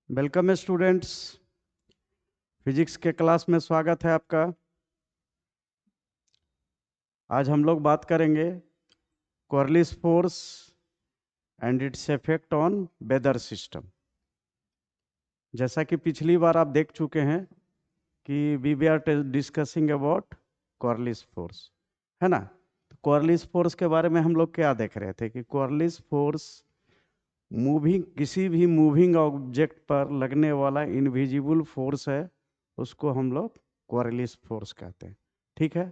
Welcome students. Physics के class में स्वागत है आपका। आज हम लोग बात करेंगे Coriolis force and its effect on weather system. जैसा कि पिछली बार आप देख चुके हैं कि we are discussing about Coriolis force, है ना। तो कॉर्लिस फोर्स के बारे में हम लोग क्या देख रहे थे कि कॉर्लिस फोर्स किसी भी मूविंग ऑब्जेक्ट पर लगने वाला इनविजिबल फोर्स है, उसको हम लोग कॉर्लिस फोर्स कहते हैं। ठीक है।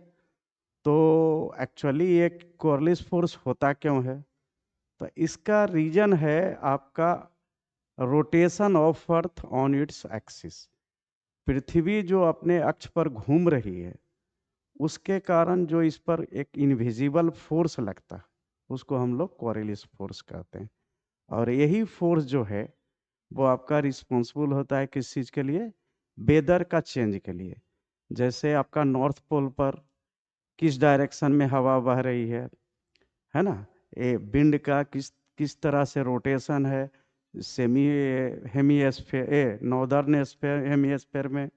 तो एक्चुअली ये कॉर्लिस फोर्स होता क्यों है? तो इसका रीजन है आपका rotation of earth on its axis. पृथ्वी जो अपने अक्ष पर घूम रही है, उसके कारण जो इस पर एक इनविजिबल फोर्स लगता है, उसको हम लोग कॉर्लिस फोर्स कहते हैं। और यही फोर्स जो है वो आपका रिस्पॉन्सिबल होता है किस चीज़ के लिए? वेदर का चेंज के लिए। जैसे आपका नॉर्थ पोल पर किस डायरेक्शन में हवा बह रही है ना। ये विंड का किस किस तरह से रोटेशन है सेमी हेमीस्फेयर नॉर्दर्न हेमीस्फेयर में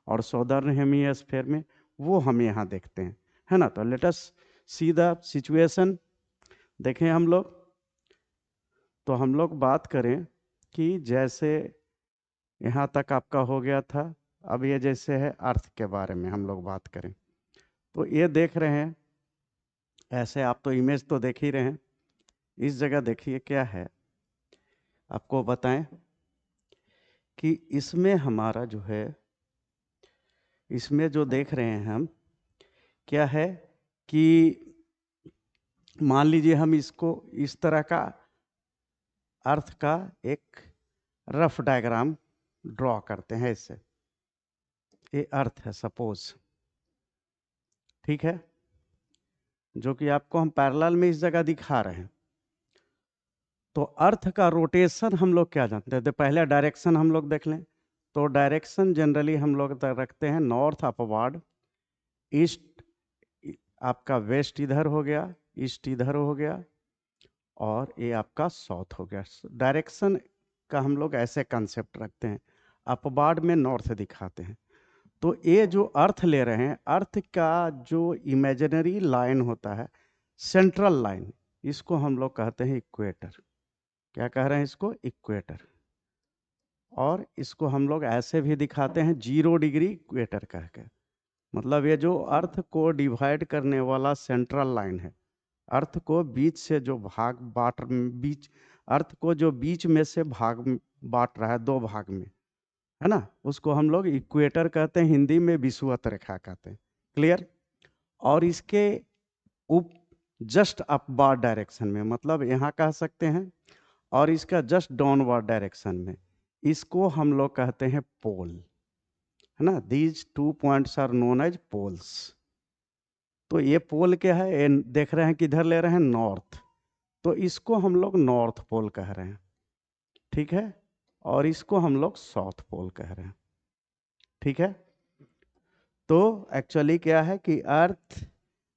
और साउदर्न हेमीस्फेयर में, वो हम यहाँ देखते हैं, है ना। तो let us see the situation. देखें हम लोग, तो हम लोग बात करें कि जैसे यहाँ तक आपका हो गया था। अब ये जैसे है अर्थ के बारे में हम लोग बात करें, तो ये देख रहे हैं, ऐसे आप तो इमेज तो देख ही रहे हैं। इस जगह देखिए क्या है, आपको बताएं कि इसमें हमारा जो है, इसमें जो देख रहे हैं हम, क्या है कि मान लीजिए हम इसको इस तरह का अर्थ का एक रफ डायग्राम ड्रॉ करते हैं। इससे ये अर्थ है सपोज, ठीक है, जो कि आपको हम पैरेलल में इस जगह दिखा रहे हैं। तो अर्थ का रोटेशन हम लोग क्या जानते हैं? तो पहले डायरेक्शन हम लोग देख लें। तो डायरेक्शन जनरली हम लोग रखते हैं नॉर्थ अपवर्ड, ईस्ट आपका वेस्ट इधर हो गया, ईस्ट इधर हो गया, और ये आपका साउथ हो गया। डायरेक्शन का हम लोग ऐसे कंसेप्ट रखते हैं, अपवर्ड में नॉर्थ दिखाते हैं। तो ये जो अर्थ ले रहे हैं, अर्थ का जो इमेजिनरी लाइन होता है, सेंट्रल लाइन, इसको हम लोग कहते हैं इक्वेटर। क्या कह रहे हैं इसको? इक्वेटर। और इसको हम लोग ऐसे भी दिखाते हैं 0 डिग्री इक्वेटर कह के। मतलब ये जो अर्थ को डिवाइड करने वाला सेंट्रल लाइन है, अर्थ को बीच से जो बीच अर्थ को जो बीच में से बांट रहा है 2 भाग में, है ना, उसको हम लोग इक्वेटर कहते हैं, हिंदी में विषुवत रेखा कहते हैं। क्लियर? और इसके उप जस्ट अपवर्ड डायरेक्शन में, मतलब यहाँ कह सकते हैं, और इसका जस्ट डाउनवर्ड डायरेक्शन में, इसको हम लोग कहते हैं पोल, है ना। These 2 points are known as poles. तो ये पोल क्या है? ये देख रहे हैं किधर ले रहे हैं? नॉर्थ। तो इसको हम लोग नॉर्थ पोल कह रहे हैं, ठीक है, और इसको हम लोग साउथ पोल कह रहे हैं, ठीक है। तो एक्चुअली क्या है कि अर्थ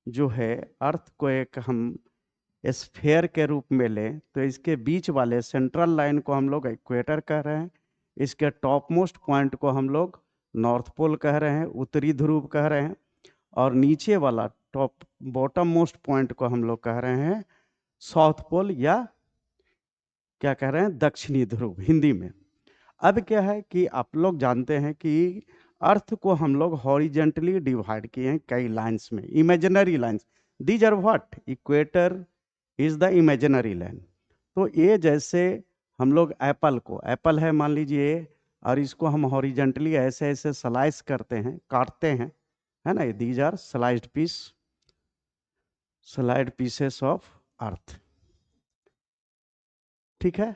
जो है, अर्थ को एक हम स्फेयर के रूप में लें तो इसके बीच वाले सेंट्रल लाइन को हम लोग इक्वेटर कह रहे हैं, इसके टॉप मोस्ट पॉइंट को हम लोग नॉर्थ पोल कह रहे हैं, उत्तरी ध्रुव कह रहे हैं, और नीचे वाला टॉप बॉटम मोस्ट पॉइंट को हम लोग कह रहे हैं साउथ पोल, या क्या कह रहे हैं? दक्षिणी ध्रुव हिंदी में। अब क्या है कि आप लोग जानते हैं कि अर्थ को हम लोग हॉरिजेंटली डिवाइड किए हैं कई लाइंस में, imaginary lines. These are what? Equator is the imaginary line. तो ये जैसे हम लोग एप्पल है मान लीजिए, और इसको हम हॉरिजेंटली ऐसे ऐसे स्लाइस करते हैं, काटते हैं, है ना। These are slide pieces of earth, ठीक है,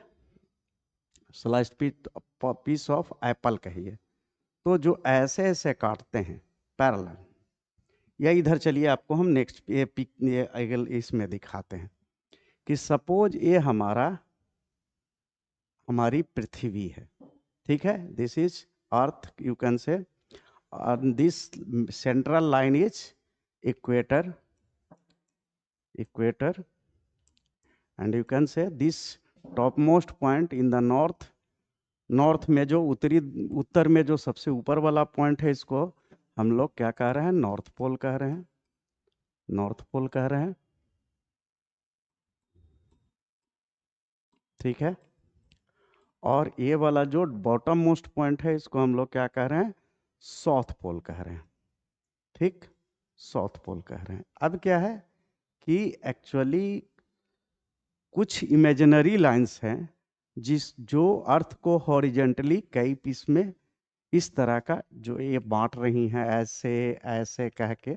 स्लाइड पीस ऑफ एप्पल कहिए। तो जो ऐसे ऐसे काटते हैं पैरेलल, या इधर चलिए आपको हम नेक्स्ट ये अगल इसमें दिखाते हैं कि सपोज ये हमारी पृथ्वी है, ठीक है। This is earth, you can say, this central line is equator, and you can say this topmost point in the north north में जो उत्तर में जो सबसे ऊपर वाला पॉइंट है, इसको हम लोग क्या कह रहे हैं? नॉर्थ पोल कह रहे हैं, नॉर्थ पोल कह रहे हैं। ठीक है। और ये वाला जो बॉटम मोस्ट पॉइंट है, इसको हम लोग क्या कह रहे हैं? साउथ पोल कह रहे हैं। ठीक, साउथ पोल कह रहे हैं। अब क्या है कि एक्चुअली कुछ इमेजिनरी लाइंस हैं जो अर्थ को हॉरिजेंटली कई पीस में इस तरह का जो ये बांट रही हैं, ऐसे ऐसे कह के,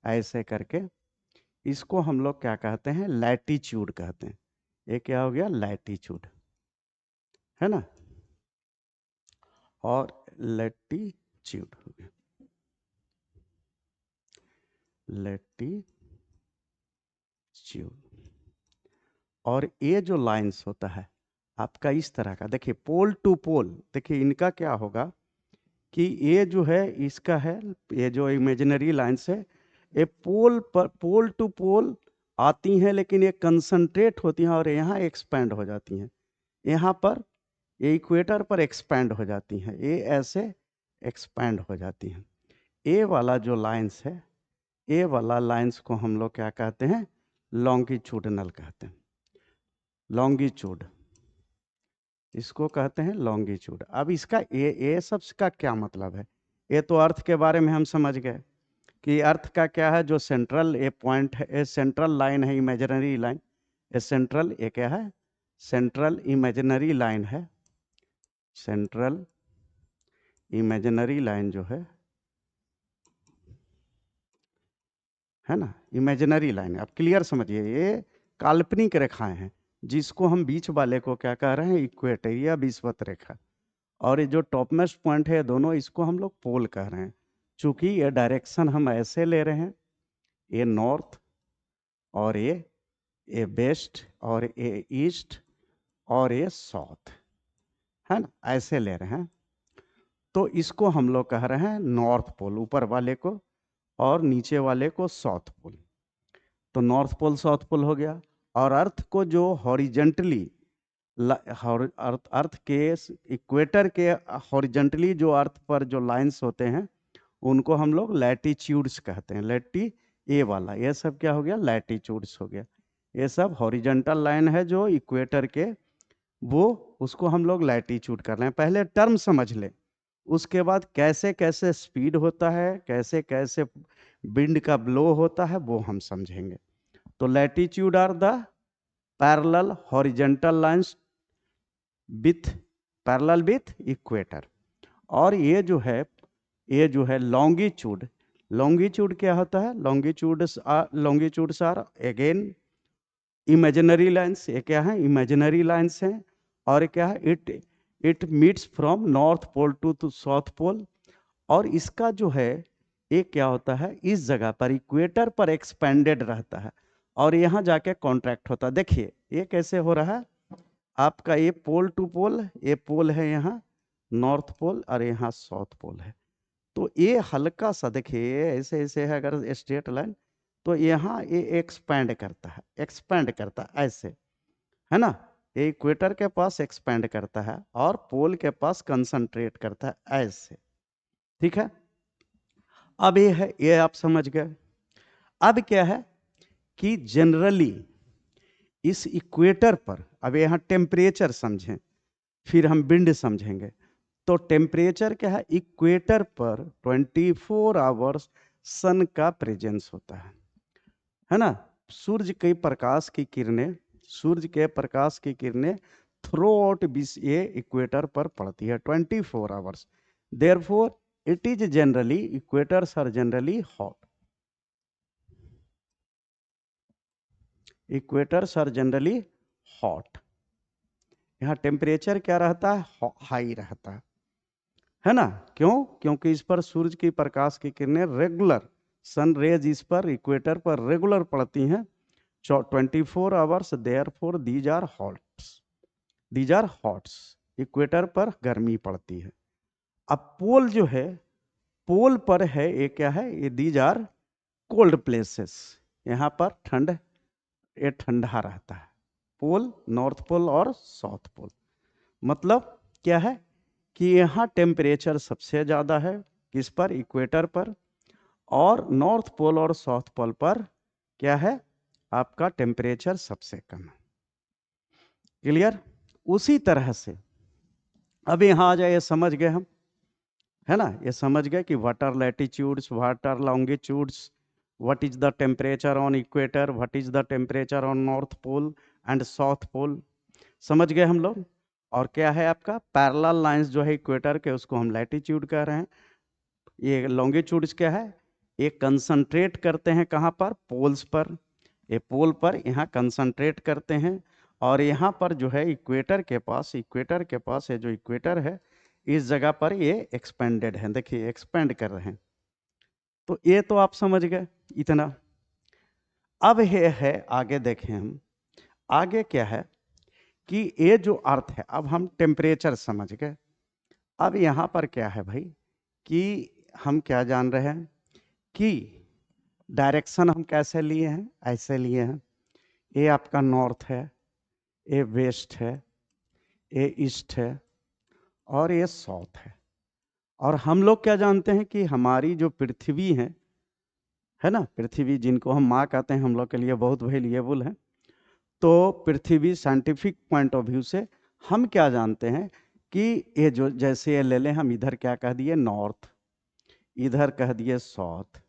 ऐसे करके, इसको हम लोग क्या कहते हैं? लैटिट्यूड कहते हैं। ये क्या हो गया? लैटिट्यूड, है ना? और लैटिट्यूड हो गया, लैटिट्यूड। और ये जो लाइंस होता है आपका इस तरह का, देखिए पोल टू पोल, देखिए इनका क्या होगा कि ये जो है इसका है, ये जो इमेजिनरी लाइंस है, ये पोल पर पोल टू पोल आती हैं, लेकिन ये कंसंट्रेट होती हैं और यहाँ एक्सपैंड हो जाती हैं। यहाँ पर ये इक्वेटर पर एक्सपैंड हो जाती हैं, ये ऐसे एक्सपैंड हो जाती हैं। ये वाला जो लाइंस है, ये वाला लाइंस को हम लोग क्या कहते हैं? लॉन्गिट्यूडनल कहते हैं, लॉन्गिट्यूड, इसको कहते हैं लॉन्गिट्यूड। अब इसका ये सब का क्या मतलब है? ये तो अर्थ के बारे में हम समझ गए कि अर्थ का क्या है, जो सेंट्रल ये पॉइंट है, ये सेंट्रल लाइन है, इमेजिनरी लाइन। ये सेंट्रल, ये क्या है? सेंट्रल इमेजिनरी लाइन है। सेंट्रल इमेजिनरी लाइन जो है ना, इमेजिनरी लाइन। आप क्लियर समझिए, ये काल्पनिक रेखाएं हैं, जिसको हम बीच वाले को क्या कह रहे हैं? इक्वेटर या विषुवत रेखा। और ये जो टॉप मोस्ट पॉइंट है दोनों, इसको हम लोग पोल कह रहे हैं। चूंकि ये डायरेक्शन हम ऐसे ले रहे हैं, ये नॉर्थ और ये वेस्ट और ये ईस्ट और ये साउथ, है ना, ऐसे ले रहे हैं। तो इसको हम लोग कह रहे हैं नॉर्थ पोल, ऊपर वाले को, और नीचे वाले को साउथ पोल। तो नॉर्थ पोल साउथ पोल हो गया। और अर्थ को जो हॉरिजेंटली, अर्थ के इक्वेटर के हॉरिजेंटली जो अर्थ पर जो लाइंस होते हैं, उनको हम लोग लैटिट्यूड्स कहते हैं। ये वाला, ये सब क्या हो गया? लैटिट्यूड्स हो गया। ये सब हॉरिजेंटल लाइन है जो इक्वेटर के, वो उसको हम लोग लैटिट्यूड कर रहे हैं। पहले टर्म समझ ले, उसके बाद कैसे कैसे स्पीड होता है, कैसे कैसे विंड का ब्लो होता है, वो हम समझेंगे। तो latitude are the parallel horizontal lines with parallel with equator. और ये जो है लॉन्गिट्यूड। लॉन्गिट्यूड क्या होता है? Longitudes are again imaginary lines. ये क्या है? इमेजिनरी लाइंस हैं। और क्या है? It meets from north pole to south pole. और इसका जो है, ये क्या होता है? इस जगह पर इक्वेटर पर एक्सपेंडेड रहता है और यहाँ जाके कॉन्ट्रैक्ट होता है। देखिए ये कैसे हो रहा है आपका, ये पोल टू पोल, ये पोल है यहाँ नॉर्थ पोल और यहाँ साउथ पोल है। तो ये हल्का सा देखिए ऐसे ऐसे है, अगर स्ट्रेट लाइन, तो यहाँ ये एक्सपैंड करता है, एक्सपैंड करता है ऐसे, है ना। ये इक्वेटर के पास एक्सपैंड करता है और पोल के पास कंसंट्रेट करता है ऐसे। ठीक है, अब ये है, ये आप समझ गए। अब क्या है कि जनरली इस इक्वेटर पर, अब यहाँ टेम्परेचर समझें, फिर हम विंड समझेंगे। तो टेम्परेचर क्या है? इक्वेटर पर 24 आवर्स सन का प्रेजेंस होता है ना। सूर्य के प्रकाश की किरणें, सूर्य के प्रकाश की किरणें थ्रू आउट ये इक्वेटर पर पड़ती है 24 hours. Therefore it is generally, equators are generally hot, equators are generally hot. यहाँ टेम्परेचर क्या रहता है? हाई रहता है ना। क्यों? क्योंकि इस पर सूर्य की प्रकाश की किरणें रेगुलर, सन रेज इस पर इक्वेटर पर रेगुलर पड़ती हैं 24 hours. Therefore these are hots, these are hots. Equator पर गर्मी पड़ती है। अब पोल जो है, पोल पर है, ये क्या है? ये दीज आर कोल्ड प्लेसेस। यहाँ पर ठंड, ये ठंडा रहता है। पोल, नॉर्थ पोल और साउथ पोल। मतलब क्या है कि यहाँ टेम्परेचर सबसे ज़्यादा है, किस पर, इक्वेटर पर, और नॉर्थ पोल और साउथ पोल पर क्या है, आपका टेम्परेचर सबसे कम है। क्लियर? उसी तरह से अब यहाँ आ जाए, ये समझ गए हम, है ना, ये समझ गए कि what are latitudes, what are longitudes, what is the temperature on equator, what is the temperature on north pole and south pole, समझ गए हम लोग। और क्या है आपका पैरेलल लाइंस जो है इक्वेटर के, उसको हम लैटिट्यूड कह रहे हैं। ये लॉन्गिट्यूड्स क्या है, ये कंसंट्रेट करते हैं कहाँ पर, पोल्स पर, ये पोल पर यहाँ कंसंट्रेट करते हैं, और यहाँ पर जो है इक्वेटर के पास ये जो इक्वेटर है इस जगह पर ये एक्सपेंडेड है, देखिए एक्सपेंड कर रहे हैं। तो ये तो आप समझ गए इतना। अब ये है आगे देखें हम, आगे क्या है कि ये जो अर्थ है, अब हम टेम्परेचर समझ गए। अब यहाँ पर क्या है भाई कि हम क्या जान रहे हैं कि डायरेक्शन हम कैसे लिए हैं, ऐसे लिए हैं, ये आपका नॉर्थ है, ये वेस्ट है, ये ईस्ट है, और ये साउथ है। और हम लोग क्या जानते हैं कि हमारी जो पृथ्वी है ना, पृथ्वी जिनको हम माँ कहते हैं, हम लोग के लिए बहुत वैल्यूएबल है। तो पृथ्वी साइंटिफिक पॉइंट ऑफ व्यू से हम क्या जानते हैं कि ये जो, जैसे ये ले लें हम, इधर क्या कह दिए नॉर्थ, इधर कह दिए साउथ,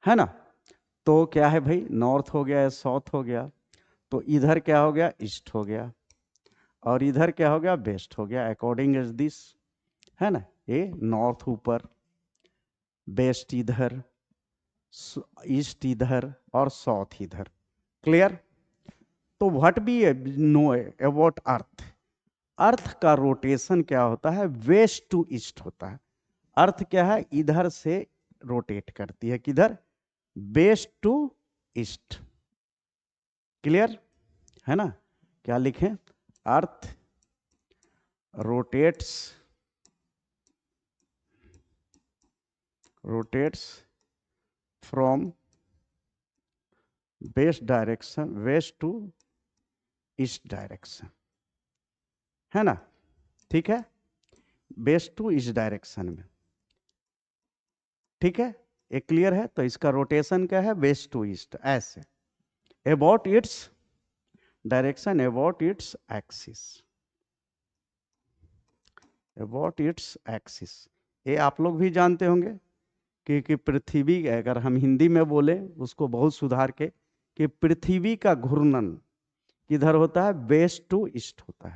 है ना। तो क्या है भाई, नॉर्थ हो गया, साउथ हो गया, तो इधर क्या हो गया, ईस्ट हो गया, और इधर क्या हो गया, वेस्ट हो गया, अकॉर्डिंग एज दिस, है ना। ये नॉर्थ ऊपर, वेस्ट इधर, ईस्ट इधर, और साउथ इधर। क्लियर? तो what be know about earth, अर्थ का रोटेशन क्या होता है, वेस्ट टू ईस्ट होता है। अर्थ क्या है, इधर से रोटेट करती है, किधर, वेस्ट टू ईस्ट। क्लियर है ना? क्या लिखें, earth rotates from west direction, west to east direction, है ना, ठीक है, वेस्ट टू ईस्ट डायरेक्शन में, ठीक है, ये क्लियर है। तो इसका रोटेशन क्या है, वेस्ट टू ईस्ट, ऐसे, about its direction, about its axis, about its axis. ये आप लोग भी जानते होंगे कि पृथ्वी, अगर हम हिंदी में बोले उसको बहुत सुधार के, कि पृथ्वी का घूर्णन किधर होता है, वेस्ट टू ईस्ट होता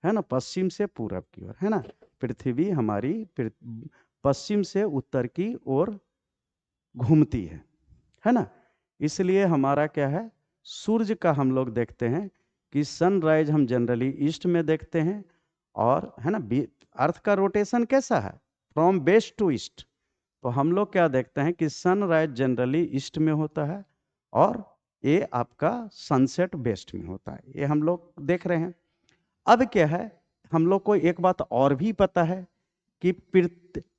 है ना, पश्चिम से पूरब की ओर, है ना। पृथ्वी हमारी पश्चिम से उत्तर की ओर घूमती है ना। इसलिए हमारा क्या है, सूर्य का हम लोग देखते हैं कि सनराइज हम जनरली ईस्ट में देखते हैं, और है ना, अर्थ का रोटेशन कैसा है, फ्रॉम वेस्ट टू ईस्ट। तो हम लोग क्या देखते हैं कि सनराइज जनरली ईस्ट में होता है, और ये आपका सनसेट वेस्ट में होता है, ये हम लोग देख रहे हैं। अब क्या है, हम लोग को एक बात और भी पता है कि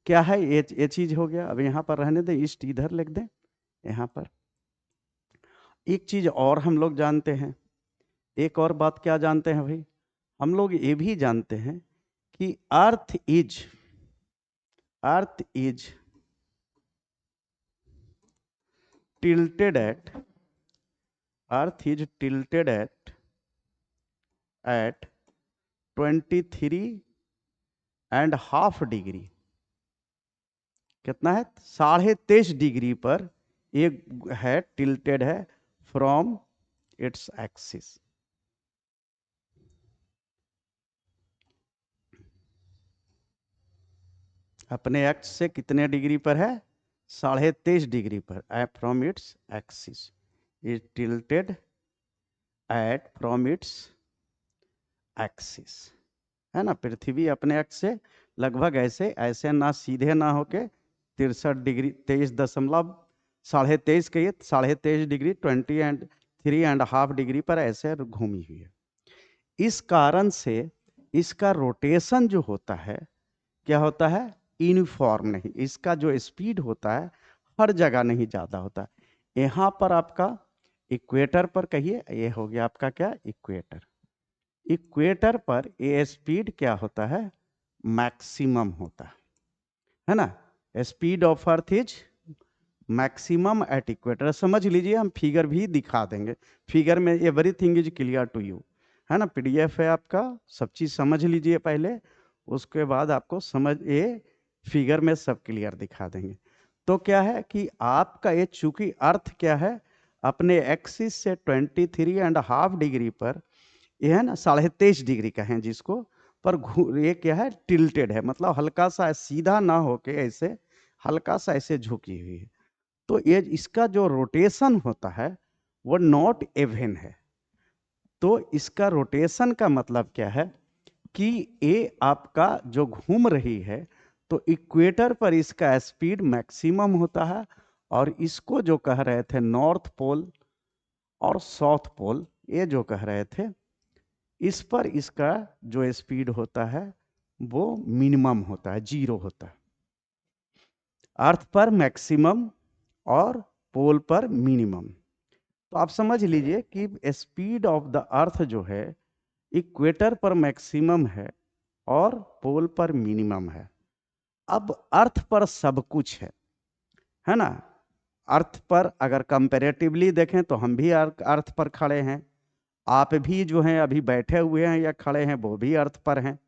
क्या है, ये चीज हो गया। अब यहाँ पर रहने दें, ईस्ट इधर लिख दें, यहाँ पर एक चीज और हम लोग जानते हैं, एक और बात क्या जानते हैं भाई, हम लोग ये भी जानते हैं कि earth is tilted at, earth is tilted at 23.5 degree, कितना है, 23.5 डिग्री पर एक है, टिल्टेड है फ्रॉम इट्स एक्सिस। अपने एक्स से कितने डिग्री पर है, 23.5 डिग्री पर, from its axis, is tilted at from its axis, है ना। पृथ्वी अपने एक्स से लगभग ऐसे ऐसे ना सीधे ना होके 63 डिग्री 23.5 के 23.5 डिग्री 23.5 डिग्री पर ऐसे घूमी हुई है। इस कारण से इसका रोटेशन जो होता है, क्या होता है, यूनिफॉर्म नहीं, इसका जो स्पीड होता है हर जगह नहीं ज़्यादा होता। यहाँ पर आपका इक्वेटर पर कहिए, ये हो गया आपका क्या, इक्वेटर, इक्वेटर पर ये स्पीड क्या होता है, मैक्सिमम होता है ना। Speed of earth is maximum at equator. समझ लीजिए, हम फिगर भी दिखा देंगे, फिगर में everything is clear to you, है ना। पीडीएफ है आपका, सब चीज समझ लीजिए पहले, उसके बाद आपको समझ ये फिगर में सब क्लियर दिखा देंगे। तो क्या है कि आपका ये चूंकि अर्थ क्या है, अपने एक्सिस से 23.5 डिग्री पर, ये है ना 23.5 डिग्री का है जिसको, पर ये क्या है, टिल्टेड है, मतलब हल्का सा सीधा ना होके ऐसे हल्का सा ऐसे झुकी हुई है। तो ये इसका जो रोटेशन होता है वो नॉट इवन है। तो इसका रोटेशन का मतलब क्या है कि ये आपका जो घूम रही है, तो इक्वेटर पर इसका स्पीड मैक्सिमम होता है, और इसको जो कह रहे थे नॉर्थ पोल और साउथ पोल, ये जो कह रहे थे, इस पर इसका जो स्पीड होता है वो मिनिमम होता है, 0 होता है। अर्थ पर मैक्सिमम और पोल पर मिनिमम। तो आप समझ लीजिए कि स्पीड ऑफ द अर्थ जो है इक्वेटर पर मैक्सिमम है और पोल पर मिनिमम है। अब अर्थ पर सब कुछ है ना। अर्थ पर अगर कंपैरेटिवली देखें तो हम भी अर्थ पर खड़े हैं, आप भी जो हैं अभी बैठे हुए हैं या खड़े हैं वो भी अर्थ पर हैं,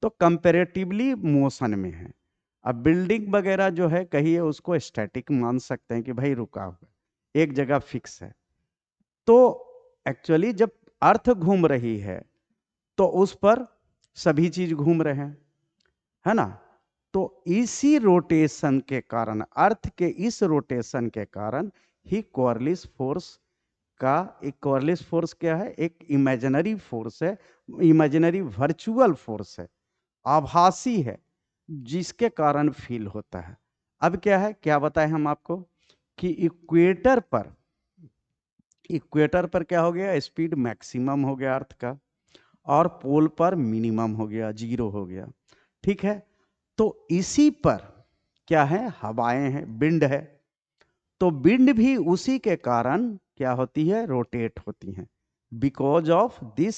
तो कंपैरेटिवली मोशन में है। अब बिल्डिंग वगैरह जो है कहिए उसको स्टैटिक मान सकते हैं कि भाई रुका हुआ एक जगह फिक्स है। तो एक्चुअली जब अर्थ घूम रही है तो उस पर सभी चीज घूम रहे हैं, है ना। तो इसी रोटेशन के कारण, अर्थ के इस रोटेशन के कारण ही कॉर्लिस फोर्स का, एक कॉर्लिस फोर्स क्या है, एक इमेजिनरी फोर्स है, इमेजिनरी वर्चुअल फोर्स है, आभासी है, जिसके कारण फील होता है। अब क्या है, क्या बताएं हम आपको कि इक्वेटर पर क्या हो गया, स्पीड मैक्सिमम हो गया अर्थ का, और पोल पर मिनिमम हो गया, 0 हो गया। ठीक है, तो इसी पर क्या है, हवाएं हैं, विंड है। तो विंड भी उसी के कारण क्या होती है, रोटेट होती हैं, because of this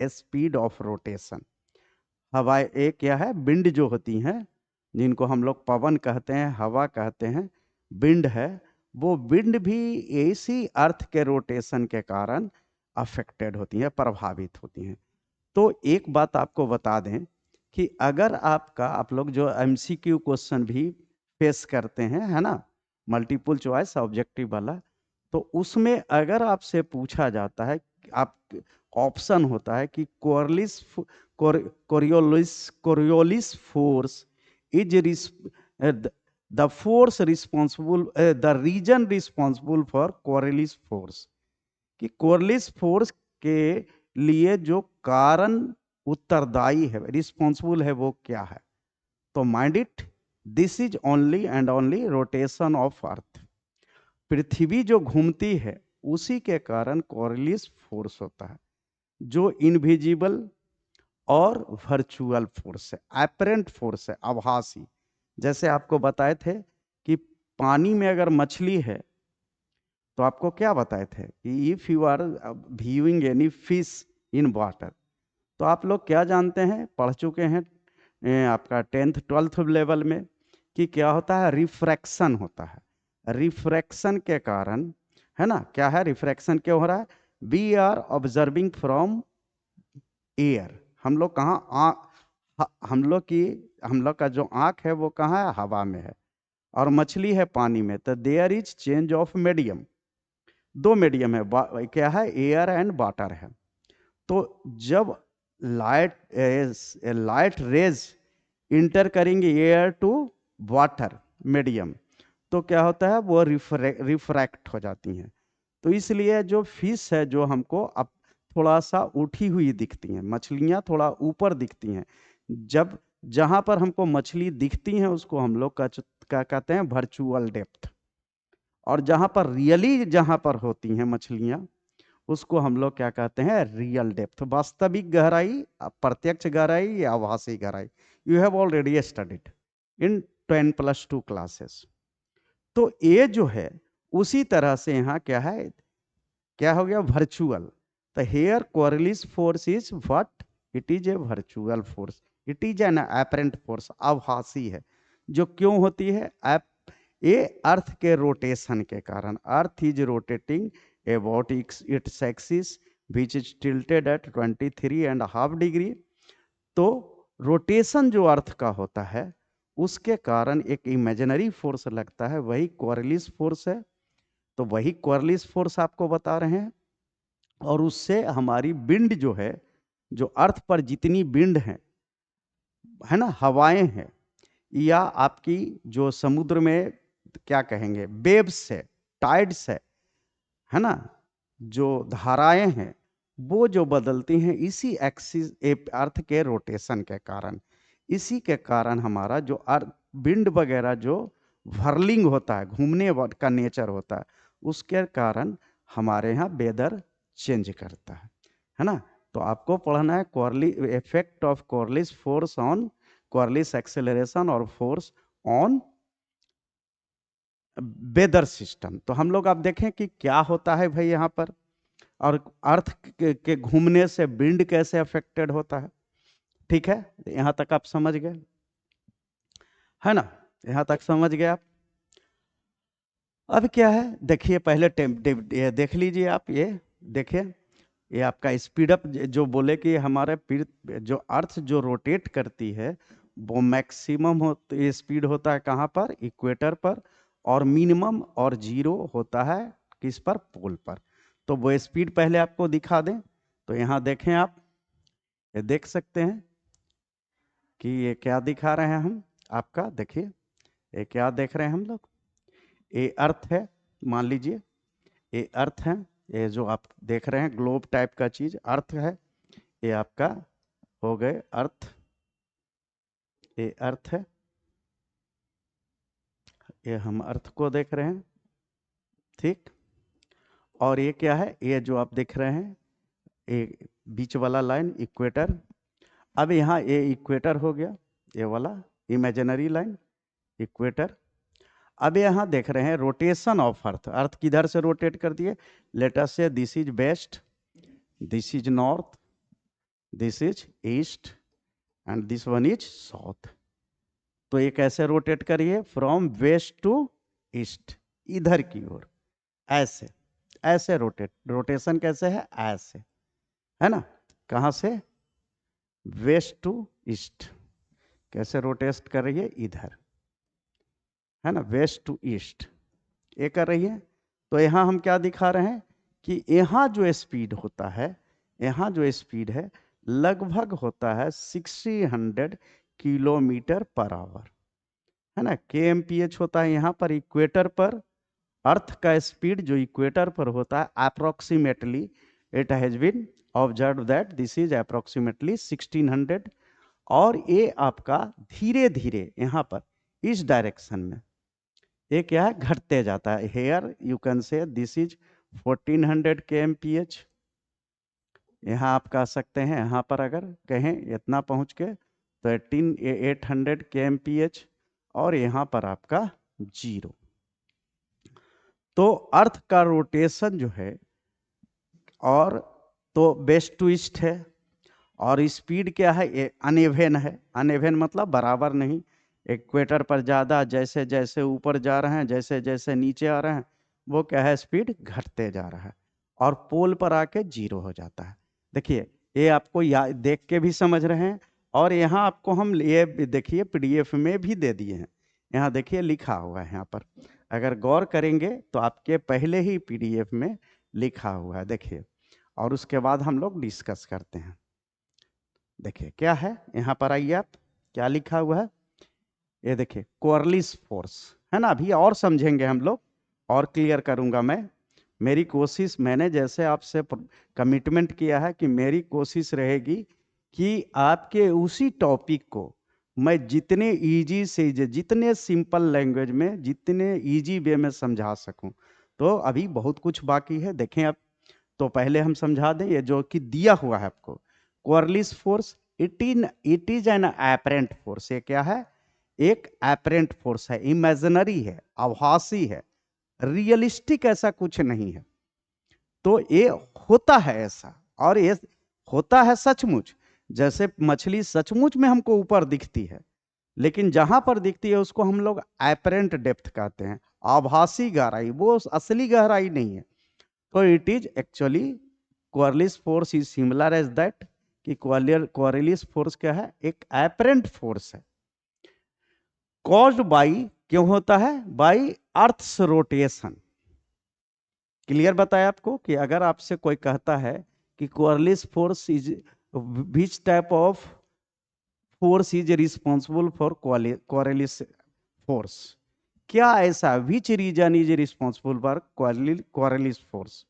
speed of rotation. हवाएं एक क्या है, विंड जो होती हैं, जिनको हम लोग पवन कहते हैं, हवा कहते हैं, विंड है, वो विंड भी इसी अर्थ के रोटेशन के कारण अफेक्टेड होती है, प्रभावित होती हैं। तो एक बात आपको बता दें कि अगर आप लोग जो एमसीक्यू क्वेश्चन भी फेस करते हैं, है ना, मल्टीपल चॉइस ऑब्जेक्टिव वाला, तो उसमें अगर आपसे पूछा जाता है, आप ऑप्शन होता है कि Coriolis force is the force responsible, the reason responsible for Coriolis force, कि कोरियोलिस फोर्स के लिए जो कारण उत्तरदायी है, रिस्पॉन्सिबल है, वो क्या है। तो mind it, this is only and only rotation of earth. पृथ्वी जो घूमती है उसी के कारण कोरियोलिस फोर्स होता है, जो इनविजिबल और वर्चुअल फोर्स है, अपरेंट फोर्स है, आभासी। जैसे आपको बताए थे कि पानी में अगर मछली है, तो आपको क्या बताए थे कि if you are viewing any fish in water, तो आप लोग क्या जानते हैं, पढ़ चुके हैं आपका 10th 12th लेवल में, कि क्या होता है, रिफ्रैक्शन होता है। रिफ्रैक्शन के कारण, है ना, क्या है, रिफ्रैक्शन क्यों हो रहा है, we are observing from air. हम लोग कहाँ, हम लोग का जो आँख है वो कहाँ है, हवा में है, और मछली है पानी में। तो there is change of medium, दो मीडियम है, क्या है, एयर एंड वाटर है। तो जब लाइट रेज इंटर करेंगे एयर टू वाटर मीडियम, तो क्या होता है, वो रिफ्रैक्ट हो जाती हैं। तो इसलिए जो फिश है, जो हमको अब थोड़ा सा उठी हुई दिखती हैं, मछलियां थोड़ा ऊपर दिखती हैं, जब जहां पर हमको मछली दिखती हैं उसको हम लोग क्या कहते हैं, वर्चुअल डेप्थ। और जहां पर रियली जहां पर होती हैं मछलियां, उसको हम लोग क्या कहते हैं, रियल डेप्थ, वास्तविक गहराई, प्रत्यक्ष गहराई या आभासी गहराई। You have already studied in 10+2 classes. तो ये जो है उसी तरह से यहाँ क्या है, क्या हो गया, वर्चुअल। तो here Coriolis force is what, it is a virtual force, it is an apparent force, आभासी है। जो क्यों होती है? ये अर्थ के रोटेशन के कारण, earth is rotating about its axis which is tilted at 23.5 degree. तो रोटेशन जो अर्थ का होता है उसके कारण एक इमेजिनरी फोर्स लगता है, वही कोरिलिस फोर्स है। तो वही कोरिलिस फोर्स आपको बता रहे हैं, और उससे हमारी विंड जो है, जो अर्थ पर जितनी विंड है ना, हवाएं हैं, या आपकी जो समुद्र में क्या कहेंगे, वेव्स है, टाइड्स है ना, जो धाराएं हैं, वो जो बदलती हैं इसी एक्सिस अर्थ के रोटेशन के कारण। इसी के कारण हमारा जो अर्थ विंड वगैरह जो व्हर्लिंग होता है, घूमने का नेचर होता है, उसके कारण हमारे यहाँ वेदर चेंज करता है ना। तो आपको पढ़ना है effect of Coriolis force on Coriolis acceleration और फोर्स ऑन वेदर सिस्टम। तो हम लोग आप देखें कि क्या होता है भाई यहाँ पर, और अर्थ के घूमने से विंड कैसे अफेक्टेड होता है। ठीक है, यहाँ तक आप समझ गए है ना, यहाँ तक समझ गए आप। अब क्या है, देखिए पहले ये देख लीजिए आप, ये देखिए, ये आपका स्पीड अप जो बोले कि हमारे जो अर्थ जो रोटेट करती है वो मैक्सिमम स्पीड होता है कहाँ पर, इक्वेटर पर, और मिनिमम और जीरो होता है किस पर, पोल पर। तो वो स्पीड पहले आपको दिखा दें। तो यहाँ देखें आप, ये देख सकते हैं कि ये क्या दिखा रहे हैं हम आपका, देखिए ये क्या देख रहे हैं हम लोग, ये अर्थ है, मान लीजिए ये अर्थ है, ये जो आप देख रहे हैं ग्लोब टाइप का चीज अर्थ है, ये आपका हो गए अर्थ, ये अर्थ है, ये हम अर्थ को देख रहे हैं, ठीक। और ये क्या है, ये जो आप देख रहे हैं ये बीच वाला लाइन इक्वेटर। अब यहाँ ये इक्वेटर हो गया, ये वाला इमेजिनरी लाइन इक्वेटर। अब यहाँ देख रहे हैं रोटेशन ऑफ अर्थ, अर्थ किधर से रोटेट कर दिए, let us say this is west, this is north, this is east and this one is south. तो ये कैसे रोटेट करिए, फ्रॉम वेस्ट टू ईस्ट, इधर की ओर, ऐसे ऐसे रोटेशन कैसे है, ऐसे है ना, कहां से, वेस्ट टू ईस्ट, कैसे रोटेट कर रही है, इधर है ना, वेस्ट टू ईस्ट ये कर रही है। तो यहाँ हम क्या दिखा रहे हैं कि यहाँ जो स्पीड होता है, यहाँ जो स्पीड है लगभग होता है 600 किलोमीटर पर आवर, है ना, kmph होता है यहाँ पर इक्वेटर पर। अर्थ का स्पीड जो इक्वेटर पर होता है approximately, it has been observe that this is approximately 1600। और ये आपका धीरे धीरे यहाँ पर इस डायरेक्शन में ये क्या है, घटते जाता है। Here you can say this is 1400 kmph। यहाँ आप कह सकते हैं, यहाँ पर अगर कहें इतना पहुँच के तो 800 kmph, और यहाँ पर आपका 0। तो अर्थ का रोटेशन जो है, और तो वेस्ट टू ईस्ट है, और स्पीड क्या है, ये अनइवन है। अनइवन मतलब बराबर नहीं, इक्वेटर पर ज़्यादा, जैसे जैसे ऊपर जा रहे हैं, जैसे जैसे नीचे आ रहे हैं, वो क्या है, स्पीड घटते जा रहा है, और पोल पर आके 0 हो जाता है। देखिए ये आपको देख के भी समझ रहे हैं, और यहाँ आपको हम ये देखिए पीडीएफ में भी दे दिए हैं, यहाँ देखिए लिखा हुआ है, यहाँ पर अगर गौर करेंगे तो आपके पहले ही पीडीएफ में लिखा हुआ है, देखिए। और उसके बाद हम लोग डिस्कस करते हैं। देखिए क्या है, यहाँ पर आइए आप, क्या लिखा हुआ है, ये देखिए कोरिलिस फोर्स है ना। अभी और समझेंगे हम लोग, और क्लियर करूंगा मैं। मेरी कोशिश, मैंने जैसे आपसे कमिटमेंट किया है कि मेरी कोशिश रहेगी कि आपके उसी टॉपिक को मैं जितने इजी से, जितने सिंपल लैंग्वेज में, जितने इजी वे में समझा सकूं। तो अभी बहुत कुछ बाकी है, देखें आप। तो पहले हम समझा दें, ये जो कि दिया हुआ है आपको, Coriolis force it is an apparent force. ये क्या है, एक एपरेंट फोर्स है, इमेजिनरी है, आभासी है, रियलिस्टिक ऐसा कुछ नहीं है। तो ये होता है ऐसा, और ये होता है सचमुच, जैसे मछली सचमुच में हमको ऊपर दिखती है, लेकिन जहां पर दिखती है उसको हम लोग एपरेंट डेप्थ कहते हैं, आभासी गहराई, वो असली गहराई नहीं है। तो it is actually Coriolis force is similar as that, कि कोरिलेस फोर्स क्या है, एक एपरेंट फोर्स है, कॉज्ड बाई, क्यों होता है, बाई अर्थ्स रोटेशन। क्लियर बताया आपको कि अगर आपसे कोई कहता है कि Coriolis force is which type of force is responsible for Coriolis force, क्या ऐसा, which reason is responsible for Coriolis force,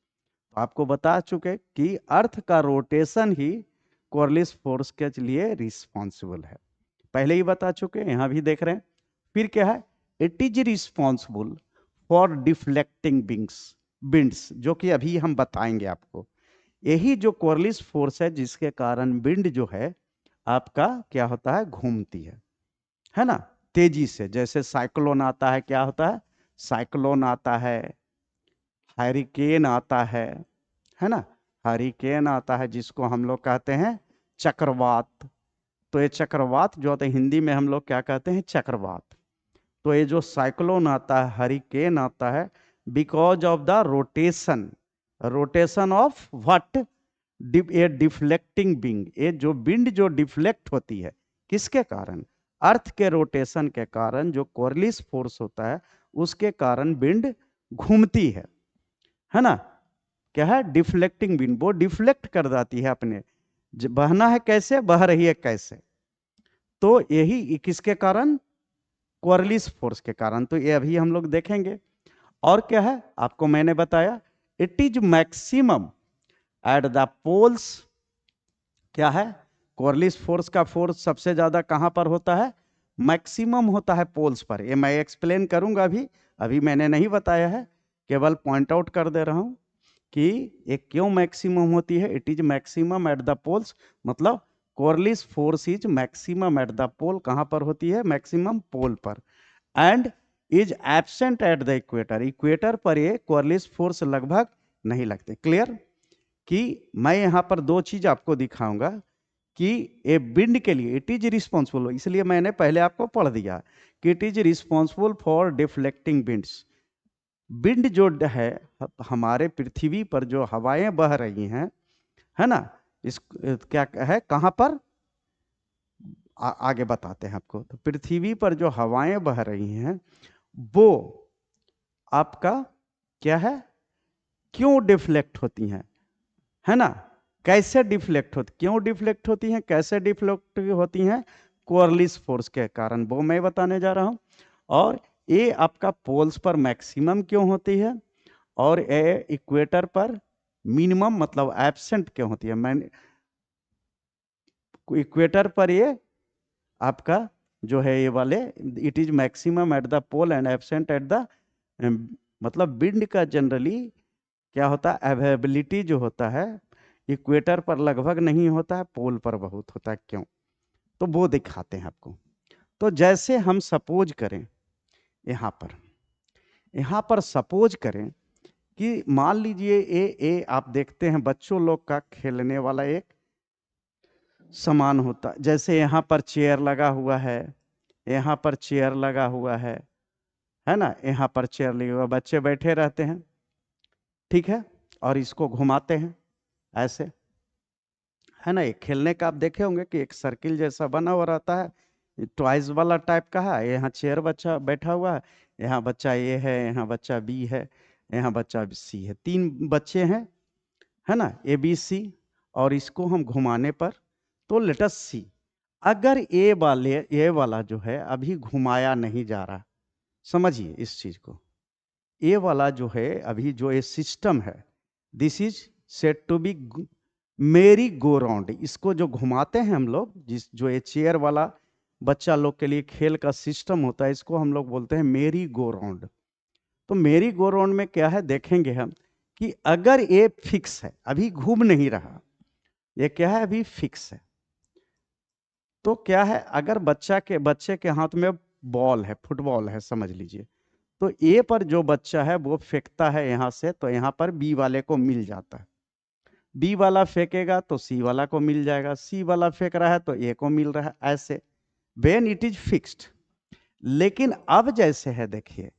तो आपको बता चुके कि अर्थ का रोटेशन ही कोरिलेस फोर्स के लिए रिस्पॉन्सिबल है, पहले ही बता चुके, यहां भी देख रहे हैं। फिर क्या है, it is responsible for deflecting winds, जो कि अभी हम बताएंगे आपको। यही जो कोरिलेस फोर्स है जिसके कारण विंड जो है आपका क्या होता है, घूमती है ना, तेजी से। जैसे साइक्लोन आता है, क्या होता है, साइक्लोन आता है, हैरिकेन आता है ना, हैरिकेन आता है जिसको हम लोग कहते हैं चक्रवात। तो ये चक्रवात जो होता है, हिंदी में हम लोग क्या कहते हैं, चक्रवात। तो ये जो साइक्लोन आता है, हरिकेन आता है, because of the rotation of what, ये डिफ्लेक्टिंग विंड, ये जो विंड जो डिफ्लेक्ट होती है, किसके कारण, अर्थ के रोटेशन के कारण, जो कोरिलेस फोर्स होता है उसके कारण विंड घूमती है ना, क्या है, डिफ्लेक्टिंग विंड, वो डिफ्लेक्ट कर जाती है अपने, बहना है कैसे, बह रही है कैसे, तो यही किसके कारण, कोरिलेस फोर्स के कारण। तो ये अभी हम लोग देखेंगे। और क्या है, आपको मैंने बताया, it is maximum at the poles, क्या है, कोरिलेस फोर्स का फोर्स सबसे ज्यादा कहां पर होता है, मैक्सिमम होता है पोल्स पर। ये मैं एक्सप्लेन करूंगा अभी, अभी मैंने नहीं बताया है, केवल पॉइंट आउट कर दे रहा हूं कि ये क्यों मैक्सिमम होती है। It is maximum at the poles, मतलब Coriolis force is maximum at the pole, कहां पर होती है, मैक्सिमम पोल पर, and is absent at the equator, equator पर ये कोरिलेस फोर्स लगभग नहीं लगते। क्लियर, कि मैं यहां पर दो चीज आपको दिखाऊंगा कि ए विंड के लिए इट इज रिस्पॉन्सिबल, इसलिए मैंने पहले आपको पढ़ दिया कि it is responsible for deflecting winds. Wind जो है हमारे पृथ्वी पर जो हवाएं बह रही हैं, है ना, इस क्या है, कहां पर, आगे बताते हैं आपको। तो पृथ्वी पर जो हवाएं बह रही हैं वो आपका क्या है, क्यों डिफ्लेक्ट होती हैं, है ना, कैसे डिफ्लेक्ट होती, क्यों डिफ्लेक्ट होती हैं, कैसे डिफ्लेक्ट होती हैं, कोरिलेस फोर्स के कारण, वो मैं बताने जा रहा हूं। और ये आपका पोल्स पर मैक्सिमम क्यों होती है, और ये इक्वेटर पर मिनिमम मतलब एब्सेंट क्यों होती है। मैंने इक्वेटर पर ये आपका जो है ये वाले, it is maximum at the pole and absent at the, मतलब विंड का जनरली क्या होता है, अवेलेबिलिटी जो होता है इक्वेटर पर लगभग नहीं होता है, पोल पर बहुत होता है। क्यों, तो वो दिखाते हैं आपको। तो जैसे हम सपोज करें, यहाँ पर सपोज करें कि मान लीजिए ये आप देखते हैं बच्चों लोग का खेलने वाला एक सामान होता, जैसे यहाँ पर चेयर लगा हुआ है, यहाँ पर चेयर लगा हुआ है ना, यहाँ पर चेयर लगे हुआ, बच्चे बैठे रहते हैं, ठीक है, और इसको घुमाते हैं ऐसे, है ना। एक खेलने का आप देखे होंगे कि एक सर्किल जैसा बना हुआ रहता है, टॉयज वाला टाइप का है, यहाँ चेयर बच्चा बैठा हुआ है, यहाँ बच्चा ए है, यहाँ बच्चा बी है, यहाँ बच्चा सी है, तीन बच्चे हैं, है ना, ए बी सी। और इसको हम घुमाने पर, तो लेट अस सी, अगर ये वाला जो है अभी घुमाया नहीं जा रहा, समझिए इस चीज को, ये वाला जो है अभी जो ये सिस्टम है, this is set to be merry go round, इसको जो घुमाते हैं हम लोग, जिस जो ये चेयर वाला बच्चा लोग के लिए खेल का सिस्टम होता है, इसको हम लोग बोलते हैं मेरी गो राउंड। तो मेरी गो राउंड में क्या है, देखेंगे हम कि अगर ये फिक्स है, अभी घूम नहीं रहा, ये क्या है, अभी फिक्स है, तो क्या है, अगर बच्चे के हाथ में बॉल है, फुटबॉल है समझ लीजिए, तो ए पर जो बच्चा है वो फेंकता है यहां से, तो यहां पर बी वाले को मिल जाता है। बी वाला फेंकेगा तो सी वाला को मिल जाएगा, सी वाला फेंक रहा है तो ए को मिल रहा है, ऐसे व्हेन इट इज फिक्स्ड। लेकिन अब जैसे है देखिए,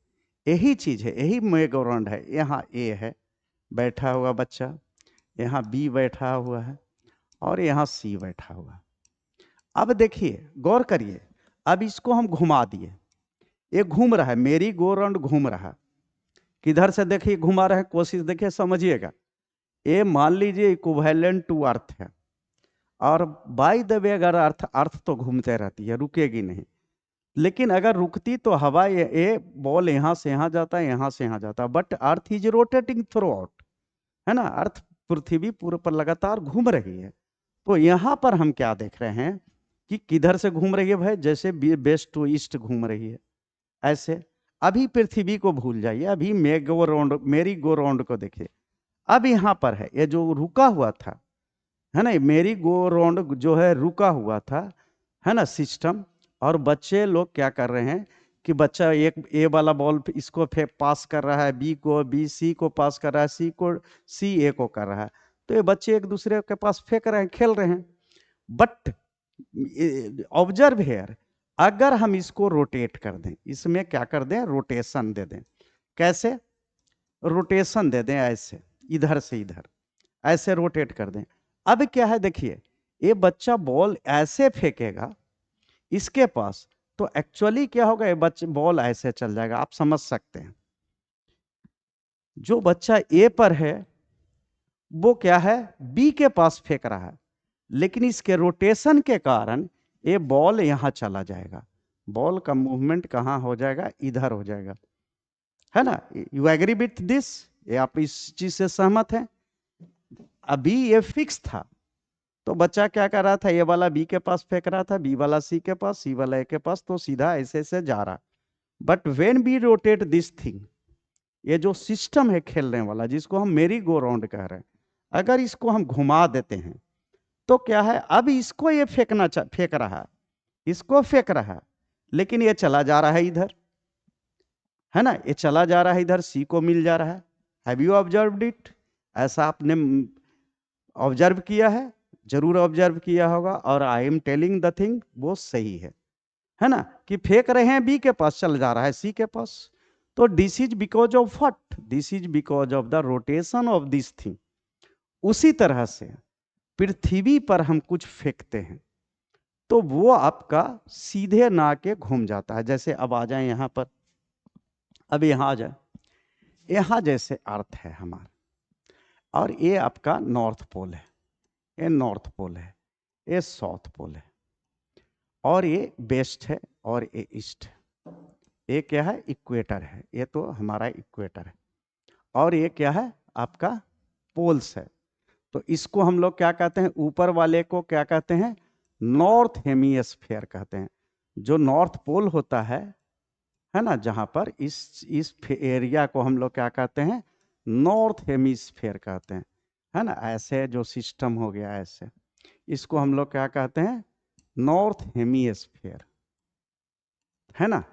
यही चीज है, यही मेगाराउंड है। यहाँ ए है बैठा हुआ बच्चा, यहाँ बी बैठा हुआ है और यहाँ सी बैठा हुआ है। अब देखिए गौर करिए, अब इसको हम घुमा दिए, ये घूम रहा है, मेरी गो राउंड घूम रहा है। किधर से देखिए घुमा रहे हैं, कोशिश देखिए समझिएगा। ये मान लीजिए इक्विवेलेंट टू अर्थ है, और बाय द वे अगर अर्थ तो घूमते रहती है, रुकेगी नहीं। लेकिन अगर रुकती तो हवा ये बॉल यहाँ से यहाँ जाता है, यहाँ से यहाँ जाता है, but earth is rotating through out, है ना। अर्थ पृथ्वी पूरे पर लगातार घूम रही है। तो यहाँ पर हम क्या देख रहे हैं कि किधर से घूम रही है भाई, जैसे वेस्ट टू ईस्ट घूम रही है ऐसे। अभी पृथ्वी को भूल जाइए, अभी मेरी गो राउंड को देखिए। अब यहाँ पर है ये जो रुका हुआ था, है ना, मेरी गो राउंड जो है रुका हुआ था, है ना सिस्टम। और बच्चे लोग क्या कर रहे हैं कि बच्चा एक ए वाला बॉल इसको पास कर रहा है बी को, बी सी को पास कर रहा है, सी ए को कर रहा है। तो ये बच्चे एक दूसरे के पास फेंक रहे हैं, खेल रहे हैं। बट ऑब्जर्व हेयर, अगर हम इसको रोटेट कर दें, इसमें क्या कर दें, रोटेशन दे दें। कैसे रोटेशन दे दें, ऐसे इधर से इधर ऐसे रोटेट कर दें। अब क्या है देखिए, ये बच्चा बॉल ऐसे फेंकेगा इसके पास, तो एक्चुअली क्या होगा, ये बच्चा बॉल ऐसे चल जाएगा, आप समझ सकते हैं। जो बच्चा ए पर है वो क्या है, बी के पास फेंक रहा है, लेकिन इसके रोटेशन के कारण ये बॉल यहां चला जाएगा। बॉल का मूवमेंट कहां हो जाएगा, इधर हो जाएगा, है ना। यू एग्री विथ दिस, ये आप इस चीज से सहमत हैं। अभी ये फिक्स था, तो बच्चा क्या कर रहा था, ये वाला बी के पास फेंक रहा था, बी वाला सी के पास, सी वाला ए के पास, तो सीधा ऐसे से जा रहा। But when we rotate this thing, ये जो सिस्टम है खेलने वाला, जिसको हम मेरी गो राउंड कह रहे हैं, अगर इसको हम घुमा देते हैं तो क्या है, अब इसको ये फेंक रहा है, इसको फेंक रहा है, लेकिन ये चला जा रहा है इधर, है ना, ये चला जा रहा है इधर, सी को मिल जा रहा है। Have you observed it? ऐसा आपने ऑब्जर्व किया है? जरूर ऑब्जर्व किया होगा। और I am telling the thing, वो सही है ना, कि फेंक रहे हैं बी के पास, चल जा रहा है सी के पास। तो this is because of what, this is because of the rotation of this thing. उसी तरह से पृथ्वी पर हम कुछ फेंकते हैं तो वो आपका सीधे ना के घूम जाता है। जैसे अब आ जाए यहाँ पर, अब यहाँ आ जाए, यहाँ जैसे अर्थ है हमारा, और ये आपका नॉर्थ पोल है, ये नॉर्थ पोल है, ये साउथ पोल है, और ये वेस्ट है, और ये ईस्ट है। ये क्या है, इक्वेटर है, ये तो हमारा इक्वेटर है। और ये क्या है, आपका पोल्स है। तो इसको हम लोग क्या कहते हैं, ऊपर वाले को क्या कहते हैं, नॉर्थ हेमिस्फीयर कहते हैं। जो नॉर्थ पोल होता है ना, जहां पर इस एरिया को हम लोग क्या कहते हैं, नॉर्थ हेमिस्फीयर कहते हैं, है ना। ऐसे जो सिस्टम हो गया ऐसे, इसको हम लोग क्या कहते हैं, नॉर्थ हेमिस्फीयर, है ना।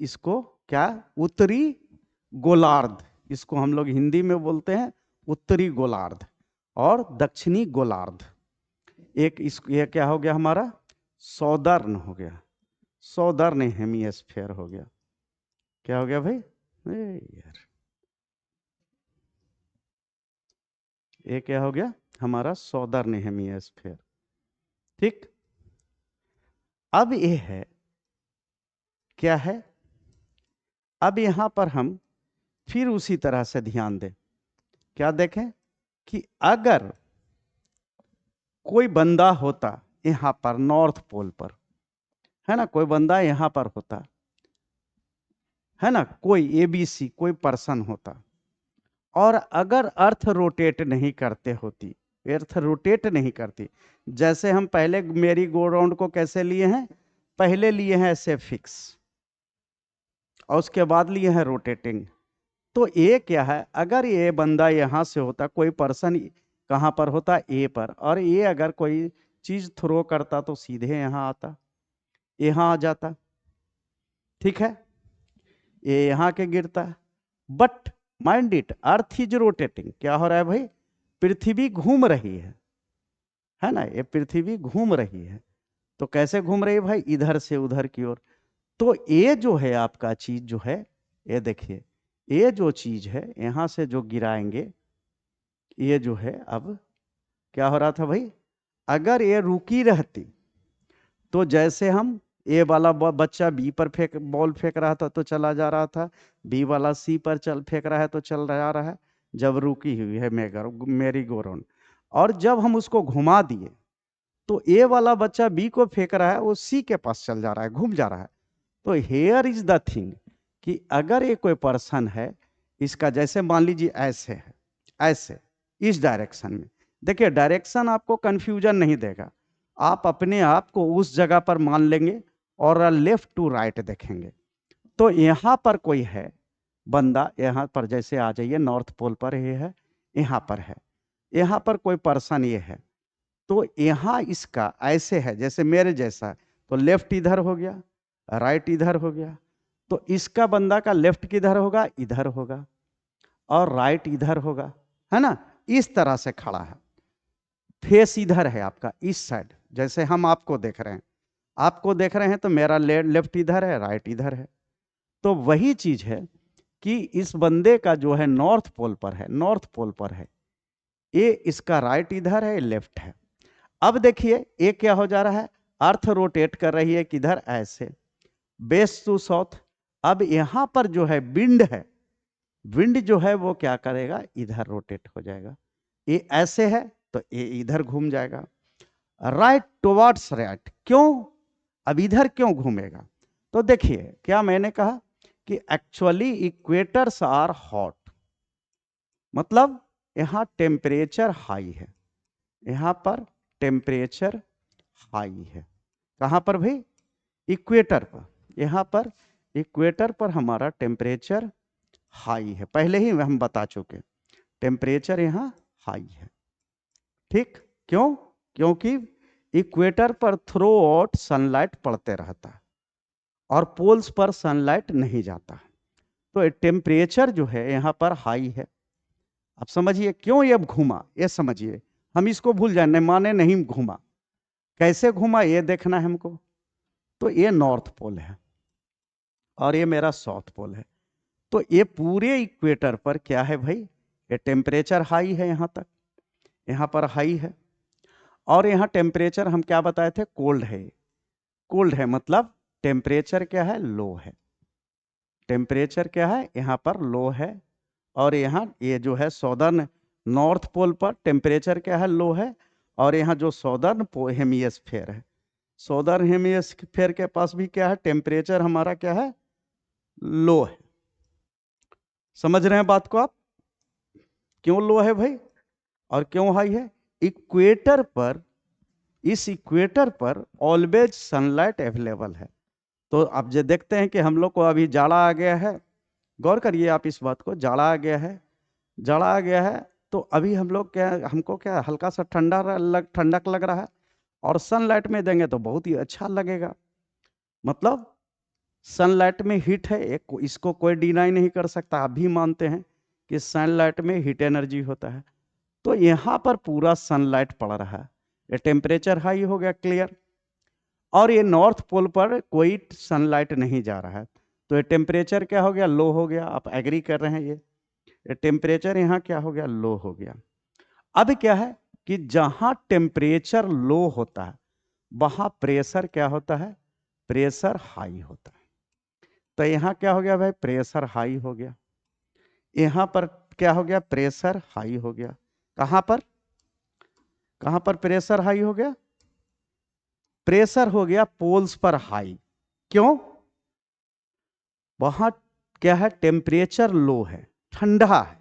इसको क्या, उत्तरी गोलार्ध, इसको हम लोग हिंदी में बोलते हैं उत्तरी गोलार्ध और दक्षिणी गोलार्ध। एक ये क्या हो गया हमारा, सौदर्न हो गया, सौदर्न हेमिस्फीयर हो गया। क्या हो गया भाई, यार ये क्या हो गया, हमारा सौदर्न हेमिस्फीयर। ठीक, अब ये है, क्या है, अब यहां पर हम फिर उसी तरह से ध्यान दें। क्या देखें कि अगर कोई बंदा होता यहां पर नॉर्थ पोल पर, है ना, कोई बंदा यहां पर होता, है ना, कोई एबीसी कोई पर्सन होता, और अगर अर्थ रोटेट नहीं करते होती, अर्थ रोटेट नहीं करती, जैसे हम पहले मेरी गो राउंड को कैसे लिए हैं, पहले लिए हैं ऐसे फिक्स और उसके बाद लिए हैं रोटेटिंग। तो ये क्या है, अगर ये बंदा यहां से होता, कोई पर्सन कहां पर होता, ए पर, और ये अगर कोई चीज थ्रो करता तो सीधे यहां आता, यहां आ जाता, ठीक है, ये यहां के गिरता है। But mind it, earth is rotating, क्या हो रहा है भाई, पृथ्वी घूम रही है ना, ये पृथ्वी घूम रही है। तो कैसे घूम रही है भाई, इधर से उधर की ओर। तो ये जो है आपका चीज जो है, ये देखिए, ये जो चीज है यहां से जो गिराएंगे, ये जो है अब क्या हो रहा था भाई, अगर ये रुकी रहती तो जैसे हम ए वाला बच्चा बी पर फेंक बॉल फेंक रहा था तो चला जा रहा था, बी वाला सी पर चल फेंक रहा है तो चल जा रहा है, जब रुकी हुई है मेरी गोराउंड। और जब हम उसको घुमा दिए तो ए वाला बच्चा बी को फेंक रहा है, वो सी के पास चल जा रहा है, घूम जा रहा है। तो हेयर इज द थिंग कि अगर ये कोई पर्सन है, इसका जैसे मान लीजिए ऐसे है, ऐसे इस डायरेक्शन में, देखिए डायरेक्शन आपको कंफ्यूजन नहीं देगा, आप अपने आप को उस जगह पर मान लेंगे और लेफ्ट टू राइट देखेंगे। तो यहां पर कोई है बंदा, यहां पर जैसे आ जाइए, नॉर्थ पोल पर ये है, यहां पर है, यहां पर कोई पर्सन ये है, तो यहां इसका ऐसे है जैसे मेरे जैसा, तो लेफ्ट इधर हो गया, राइट इधर हो गया, तो इसका बंदा का लेफ्ट किधर होगा, इधर होगा, और राइट इधर होगा, है ना, इस तरह से खड़ा है। फेस इधर है आपका, इस साइड, जैसे हम आपको देख रहे हैं, आपको देख रहे हैं तो मेरा लेफ्ट इधर है, राइट इधर है। तो वही चीज है कि इस बंदे का जो है नॉर्थ पोल पर है, नॉर्थ पोल पर है, ये इसका राइट इधर है, लेफ्ट है। अब देखिए ये क्या हो जा रहा है, अर्थ रोटेट कर रही है किधर, ऐसे, वेस्ट टू साउथ। अब यहां पर जो है विंड है, विंड जो है वो क्या करेगा, इधर रोटेट हो जाएगा, ये ऐसे है तो ये इधर घूम जाएगा, राइट टुवर्ड्स राइट। क्यों, अब इधर क्यों घूमेगा, तो देखिए क्या मैंने कहा कि एक्चुअली इक्वेटर्स आर हॉट, मतलब यहां टेम्परेचर हाई है, यहां पर टेम्परेचर हाई है, कहां पर भाई, इक्वेटर पर, यहां पर इक्वेटर पर हमारा टेम्परेचर हाई है, पहले ही हम बता चुके, टेम्परेचर यहां हाई है, ठीक। क्यों, क्योंकि इक्वेटर पर थ्रू आउट सनलाइट पड़ते रहता है और पोल्स पर सनलाइट नहीं जाता, तो टेम्परेचर जो है यहां पर हाई है। अब समझिए क्यों ये अब घूमा, ये समझिए, हम इसको भूल जाए, नहीं माने नहीं घूमा, कैसे घूमा ये देखना है हमको। तो ये नॉर्थ पोल है और ये मेरा साउथ पोल है, तो ये पूरे इक्वेटर पर क्या है भाई, ये टेम्परेचर हाई है, यहां तक, यहां पर हाई है, और यहां टेम्परेचर हम क्या बताए थे, कोल्ड है, कोल्ड है मतलब टेम्परेचर क्या है, लो है, टेम्परेचर क्या है यहां पर, लो है। और यहाँ ये जो है सौदर्न नॉर्थ पोल पर टेम्परेचर क्या है, लो है, और यहाँ जो सौदर्न हेमिस्फेयर है, सौदर्न हेमिस्फेयर के पास भी क्या है, टेम्परेचर हमारा क्या है, लो है। समझ रहे हैं बात को आप, क्यों लो है भाई और क्यों हाई है, इक्वेटर पर, इस इक्वेटर पर ऑलवेज सनलाइट अवेलेबल है। तो अब जो देखते हैं कि हम लोग को अभी जाड़ा आ गया है, गौर करिए आप इस बात को, जाड़ा आ गया है, जाड़ा आ गया है, तो अभी हम लोग क्या, हमको क्या हल्का सा ठंडक लग रहा है, और सनलाइट में देंगे तो बहुत ही अच्छा लगेगा, मतलब सनलाइट में हीट है एक, इसको कोई डिनाई नहीं कर सकता, आप भी मानते हैं कि सनलाइट में हीट एनर्जी होता है। तो यहाँ पर पूरा सनलाइट पड़ रहा है, ये टेम्परेचर हाई हो गया, क्लियर। और ये नॉर्थ पोल पर कोई सनलाइट नहीं जा रहा है, तो ये टेम्परेचर क्या हो गया, लो हो गया, आप एग्री कर रहे हैं, ये टेम्परेचर यहाँ क्या हो गया, लो हो गया। अब क्या है कि जहां टेम्परेचर लो होता है वहां प्रेशर क्या होता है, प्रेशर हाई होता है। तो यहां क्या हो गया भाई, प्रेशर हाई हो गया, यहां पर क्या हो गया, प्रेशर हाई हो गया, कहां पर, कहां पर प्रेशर हाई हो गया, प्रेशर हो गया पोल्स पर हाई। क्यों, वहां क्या है, टेम्परेचर लो है, ठंडा है,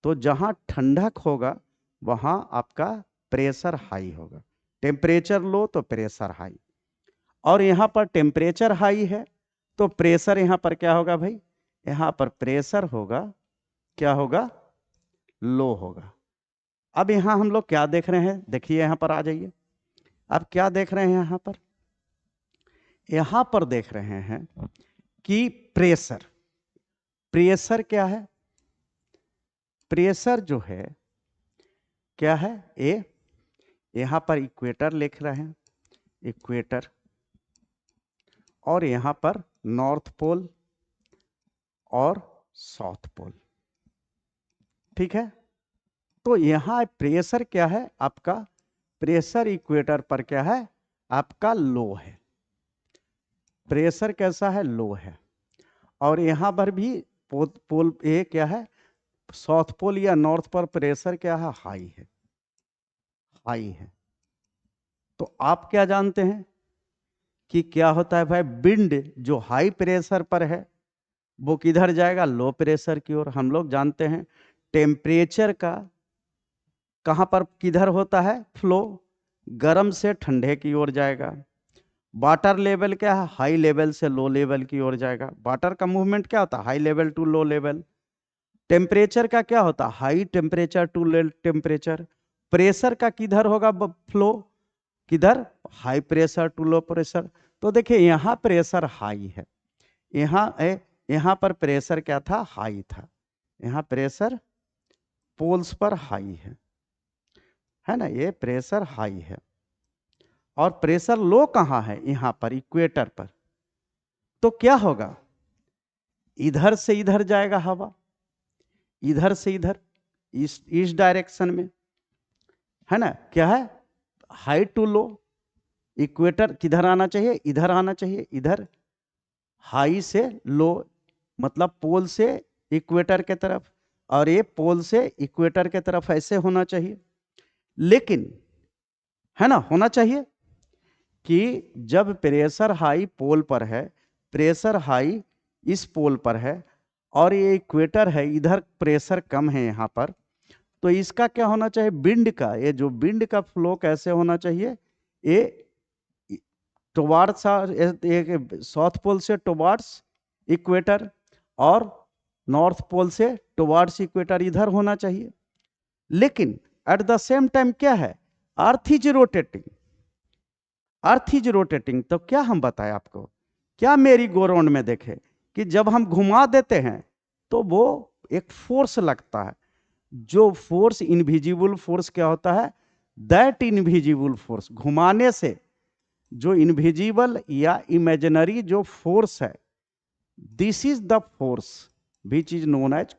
तो जहां ठंडक होगा वहां आपका प्रेशर हाई होगा, टेम्परेचर लो तो प्रेशर हाई। और यहां पर टेम्परेचर हाई है तो प्रेशर यहां पर क्या होगा भाई, यहां पर प्रेशर होगा, क्या होगा, लो होगा। अब यहां हम लोग क्या देख रहे हैं, देखिए यहां पर आ जाइए, अब क्या देख रहे हैं यहां पर, यहां पर देख रहे हैं कि प्रेशर, प्रेशर क्या है, प्रेशर जो है क्या है ए, यहां पर इक्वेटर लिख रहे हैं, इक्वेटर, और यहां पर नॉर्थ पोल और साउथ पोल, ठीक है। तो यहां प्रेशर क्या है आपका, प्रेशर इक्वेटर पर क्या है आपका लो है, प्रेशर कैसा है लो है। और यहां पर भी पोल ए क्या है, साउथ पोल या नॉर्थ पर प्रेशर क्या है हाई है, हाई है। तो आप क्या जानते हैं कि क्या होता है भाई, विंड जो हाई प्रेशर पर है वो किधर जाएगा, लो प्रेशर की ओर। हम लोग जानते हैं टेम्परेचर का कहां पर किधर होता है फ्लो, गर्म से ठंडे की ओर जाएगा। वाटर लेवल क्या है, हाई लेवल से लो लेवल की ओर जाएगा। वाटर का मूवमेंट क्या होता है, high level to low level. Temperature का क्या होता है, high temperature to low temperature. Pressure का किधर होगा फ्लो, किधर, high pressure to low pressure. तो देखिए यहां प्रेशर हाई है, यहां पर प्रेशर क्या था, हाई था। यहां प्रेशर पोल्स पर हाई है ना, ये प्रेशर हाई है। और प्रेशर लो कहां है, यहां पर इक्वेटर पर। तो क्या होगा, इधर से इधर जाएगा हवा, इधर से इधर, इस डायरेक्शन में, है ना। क्या है, हाई टू लो, इक्वेटर किधर आना चाहिए, इधर आना चाहिए, इधर। हाई से लो मतलब पोल से इक्वेटर के तरफ, और ये पोल से इक्वेटर के तरफ ऐसे होना चाहिए। लेकिन है ना, होना चाहिए कि जब प्रेशर हाई पोल पर है, प्रेशर हाई इस पोल पर है, और ये इक्वेटर है, इधर प्रेशर कम है यहाँ पर, तो इसका क्या होना चाहिए, विंड का, ये जो विंड का फ्लो कैसे होना चाहिए, ये टुवार्ड्स, साउथ पोल से टुवार्ड्स इक्वेटर, और नॉर्थ पोल से टुवार्ड्स इक्वेटर, इधर होना चाहिए। लेकिन एट द सेम टाइम क्या है, अर्थ is rotating, earth is rotating. तो क्या हम बताएं आपको, क्या मेरी गो राउंड में देखे कि जब हम घुमा देते हैं तो वो एक फोर्स लगता है, जो फोर्स इनविजिबल फोर्स क्या होता है, दैट इनविजिबल फोर्स, घुमाने से जो इनविजिबल या इमेजिनरी जो फोर्स है, this is the force which is known as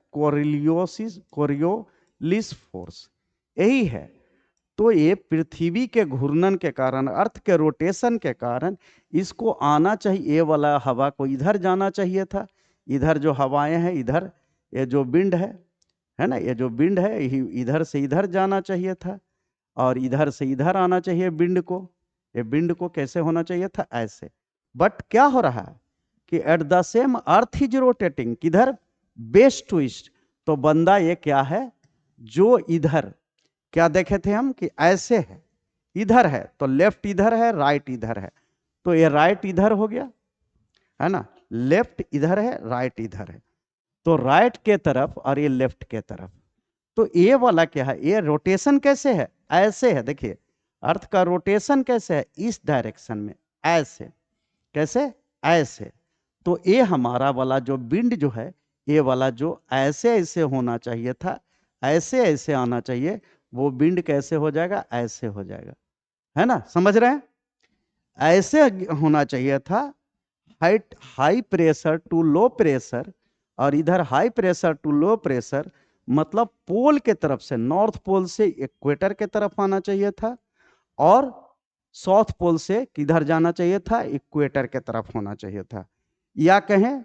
Coriolis force, यही है। तो ये पृथ्वी के घूर्णन के कारण, अर्थ के रोटेशन के कारण इसको आना चाहिए, ये वाला हवा को इधर जाना चाहिए था, इधर जो हवाएं हैं इधर, ये जो विंड है ना, ये जो विंड है इधर से इधर जाना चाहिए था, और इधर से इधर आना चाहिए विंड को। ये विंड को कैसे होना चाहिए था, ऐसे। बट क्या हो रहा है कि at the same earth is rotating, किधर, वेस्ट टू ईस्ट। तो बंदा ये क्या है, जो इधर क्या देखे थे हम कि ऐसे है, इधर है, तो लेफ्ट इधर है, राइट इधर है, तो ये राइट इधर हो गया, है ना, लेफ्ट इधर है, राइट इधर है, तो राइट के तरफ और ये लेफ्ट के तरफ। तो ये वाला क्या है, ये रोटेशन कैसे है, ऐसे है। देखिए अर्थ का रोटेशन कैसे है, इस डायरेक्शन में, ऐसे, कैसे, ऐसे। तो ये हमारा वाला जो विंड जो है, ये वाला जो ऐसे ऐसे होना चाहिए था, ऐसे ऐसे आना चाहिए, वो विंड कैसे हो जाएगा, ऐसे हो जाएगा, है ना, समझ रहे हैं। ऐसे होना चाहिए था, high pressure to low pressure, और इधर high pressure to low pressure, मतलब पोल के तरफ से, नॉर्थ पोल से इक्वेटर के तरफ आना चाहिए था, और साउथ पोल से किधर जाना चाहिए था, इक्वेटर के तरफ होना चाहिए था। या कहें,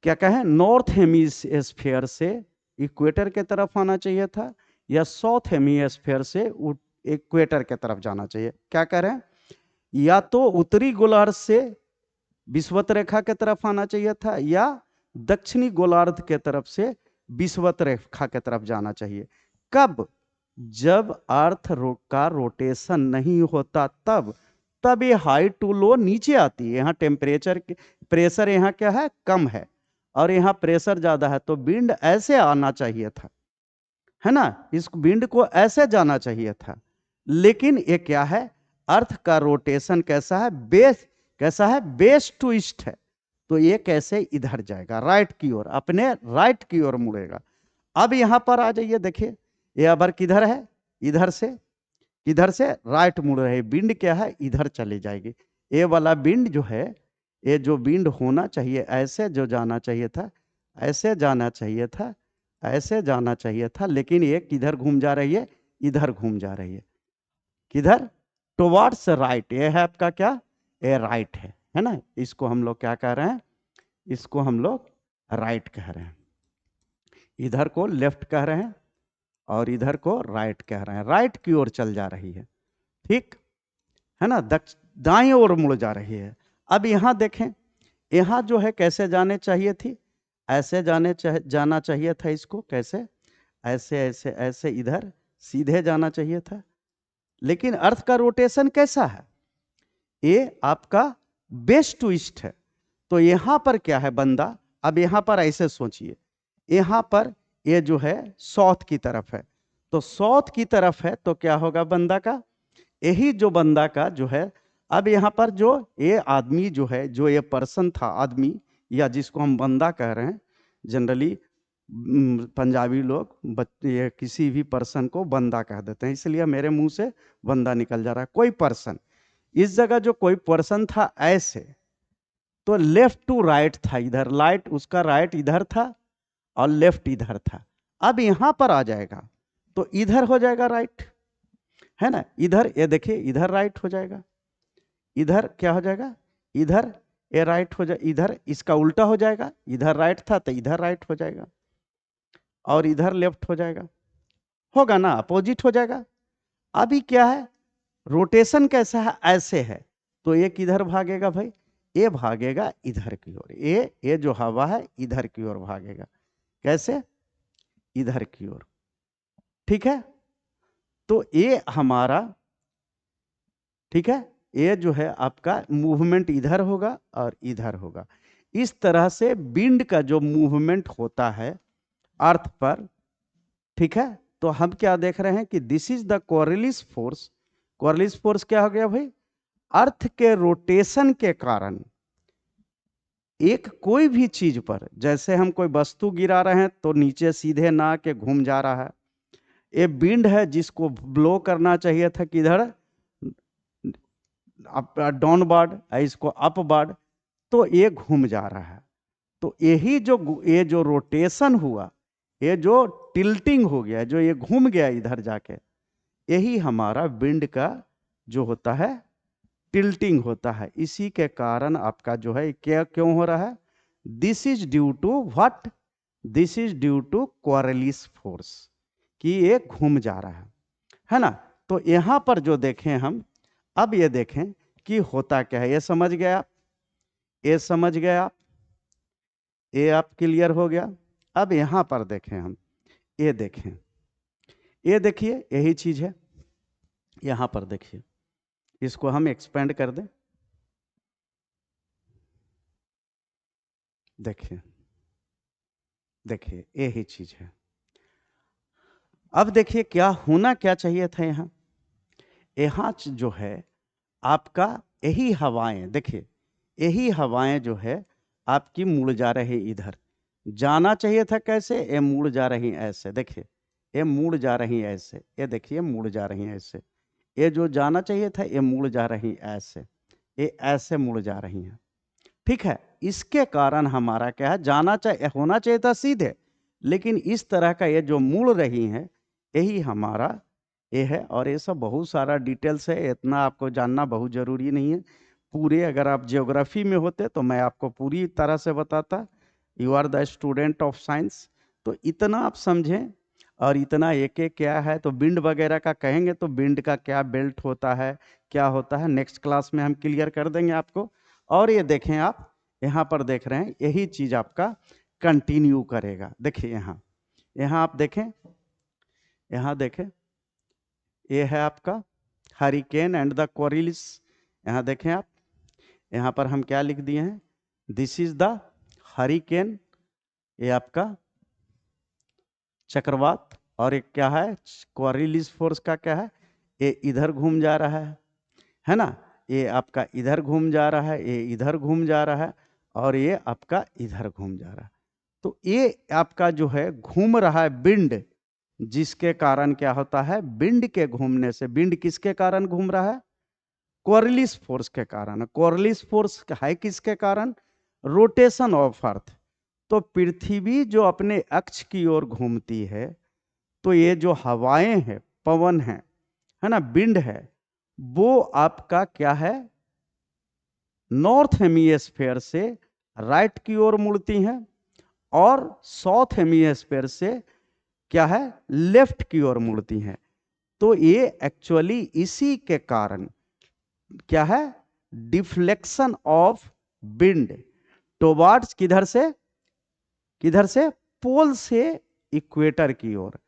क्या कहें, नॉर्थ हेमिस्फीयर से इक्वेटर के तरफ आना चाहिए था, या साउथ हेमिस्फीयर से इक्वेटर के तरफ जाना चाहिए। क्या कह रहे हैं, या तो उत्तरी गोलार्ध से विषुवत रेखा के तरफ आना चाहिए था, या दक्षिणी गोलार्ध के तरफ से विषुवत रेखा के तरफ जाना चाहिए। कब, जब अर्थ का रोटेशन नहीं होता, तब ये हाई टू लो नीचे आती है। यहाँ टेम्परेचर, प्रेशर यहाँ क्या है, कम है, और यहाँ प्रेशर ज्यादा है, तो विंड ऐसे आना चाहिए था, है ना, इस विंड को ऐसे जाना चाहिए था। लेकिन ये क्या है, अर्थ का रोटेशन कैसा है, बेस कैसा है, बेस टू ईस्ट है, तो ये कैसे इधर जाएगा, राइट की ओर, अपने राइट की ओर मुड़ेगा। अब यहां पर आ जाइए, देखिए ये अबर किधर है, इधर से राइट मुड़ रही है, विंड क्या है इधर चली जाएगी। ये वाला विंड जो है, ये जो विंड होना चाहिए ऐसे जो जाना चाहिए था, ऐसे जाना चाहिए था, ऐसे जाना चाहिए था, लेकिन ये किधर घूम जा रही है, इधर घूम जा रही है। किधर, टुवर्ड्स राइट। ये है आपका क्या, ये राइट है ना। इसको हम लोग क्या कह रहे हैं, इसको हम लोग राइट कह रहे हैं, इधर को लेफ्ट कह रहे हैं और इधर को राइट कह रहे हैं। राइट की ओर चल जा रही है, ठीक है ना, दाएं ओर मुड़ जा रही है। अब यहां देखें, यहां जो है कैसे जाने चाहिए थी, ऐसे जाना चाहिए था इसको, कैसे, ऐसे ऐसे ऐसे इधर सीधे जाना चाहिए था। लेकिन अर्थ का रोटेशन कैसा है, ये आपका वेस्ट टू ईस्ट है। तो यहां पर क्या है बंदा, अब यहां पर ऐसे सोचिए, यहां पर ये जो है साउथ की तरफ है, तो साउथ की तरफ है तो क्या होगा बंदा का, यही जो बंदा का जो है, अब यहाँ पर जो ये आदमी जो है, जो ये पर्सन था आदमी, या जिसको हम बंदा कह रहे हैं, जनरली पंजाबी लोग ये किसी भी पर्सन को बंदा कह देते हैं, इसलिए मेरे मुंह से बंदा निकल जा रहा है। कोई पर्सन, इस जगह जो कोई पर्सन था ऐसे, तो लेफ्ट टू राइट था, इधर राइट, उसका राइट इधर था और लेफ्ट इधर था। अब यहां पर आ जाएगा तो इधर हो जाएगा राइट, है ना, इधर ये देखिए इधर राइट हो जाएगा, इधर क्या हो जाएगा, इधर ये राइट हो जाए, इधर इसका उल्टा हो जाएगा, इधर राइट था तो इधर राइट हो जाएगा और इधर लेफ्ट हो जाएगा, होगा ना, अपोजिट हो जाएगा। अभी क्या है, रोटेशन कैसा है, ऐसे है, तो ये किधर भागेगा भाई, ये भागेगा इधर की ओर, ये जो हवा है इधर की ओर भागेगा, कैसे, इधर की ओर, ठीक है। तो ये हमारा, ठीक है, ये जो है आपका मूवमेंट इधर होगा और इधर होगा। इस तरह से विंड का जो मूवमेंट होता है अर्थ पर, ठीक है। तो हम क्या देख रहे हैं कि this is the Coriolis force. Coriolis force क्या हो गया भाई, अर्थ के रोटेशन के कारण एक कोई भी चीज पर, जैसे हम कोई वस्तु गिरा रहे हैं तो नीचे सीधे ना के घूम जा रहा है, ये विंड है जिसको ब्लो करना चाहिए था किधर, डाउनवर्ड, इसको अपवर्ड, तो ये घूम जा रहा है। तो यही जो ये जो रोटेशन हुआ, ये जो टिल्टिंग हो गया, जो ये घूम गया इधर जाके, यही हमारा विंड का जो होता है टिल्टिंग होता है। इसी के कारण आपका जो है क्या क्यों हो रहा है, this is due to what, this is due to Coriolis force, कि ये घूम जा रहा है ना। तो यहां पर जो देखें हम, अब ये देखें कि होता क्या है, ये समझ गए आप, ये समझ गए आप, ये आप क्लियर हो गया। अब यहां पर देखें हम, ये देखें, ये देखिए यही चीज है, यहां पर देखिए, इसको हम एक्सपेंड कर दें, देखिए देखिए यही चीज है। अब देखिए क्या होना क्या चाहिए था, यहां यहां जो है आपका यही हवाएं, देखिए यही हवाएं जो है आपकी मुड़ जा रही इधर, जाना चाहिए था कैसे, ये मुड़ जा रही ऐसे, देखिए ये मुड़ जा रही ऐसे, ये देखिए मुड़ जा रही ऐसे, ये जो जाना चाहिए था ये मुड़ जा रही ऐसे, ये ऐसे मुड़ जा रही हैं, ठीक है। इसके कारण हमारा क्या है, जाना चाहिए, होना चाहिए था सीधे, लेकिन इस तरह का ये जो मुड़ रही है, यही हमारा ये है। और ये सब बहुत सारा डिटेल्स है, इतना आपको जानना बहुत जरूरी नहीं है। पूरे अगर आप जियोग्राफी में होते तो मैं आपको पूरी तरह से बताता, you are the student of science, तो इतना आप समझें। और इतना एक एक क्या है, तो विंड वगैरह का कहेंगे तो विंड का क्या बेल्ट होता है, क्या होता है, नेक्स्ट क्लास में हम क्लियर कर देंगे आपको। और ये देखें आप यहाँ पर देख रहे हैं, यही चीज आपका कंटिन्यू करेगा। देखिए यहाँ, यहाँ आप देखें, यहाँ देखें, ये है आपका हरिकेन एंड द कोरिलिस। यहाँ देखें आप, यहाँ पर हम क्या लिख दिए हैं, दिस इज द हरिकेन, ये आपका चक्रवात, और एक क्या है कोरिलिस फोर्स का क्या है, ये इधर घूम जा रहा है ना, ये आपका इधर घूम जा रहा है, ये इधर घूम जा रहा है, और ये आपका इधर घूम जा रहा है। तो ये आपका जो है घूम रहा है विंड, जिसके कारण क्या होता है, विंड के घूमने से, विंड किसके कारण घूम रहा है, कोरलिस फोर्स के कारण। कोरलिस फोर्स है किसके कारण, रोटेशन ऑफ अर्थ। तो पृथ्वी जो अपने अक्ष की ओर घूमती है, तो ये जो हवाएं हैं, पवन है ना, विंड है, वो आपका क्या है, नॉर्थ हेमिस्फेयर से राइट की ओर मुड़ती हैं और साउथ हेमिस्फेयर से क्या है, लेफ्ट की ओर मुड़ती हैं। तो ये एक्चुअली इसी के कारण क्या है, डिफ्लेक्शन ऑफ विंड टुवर्ड्स किधर से पोल से इक्वेटर की ओर,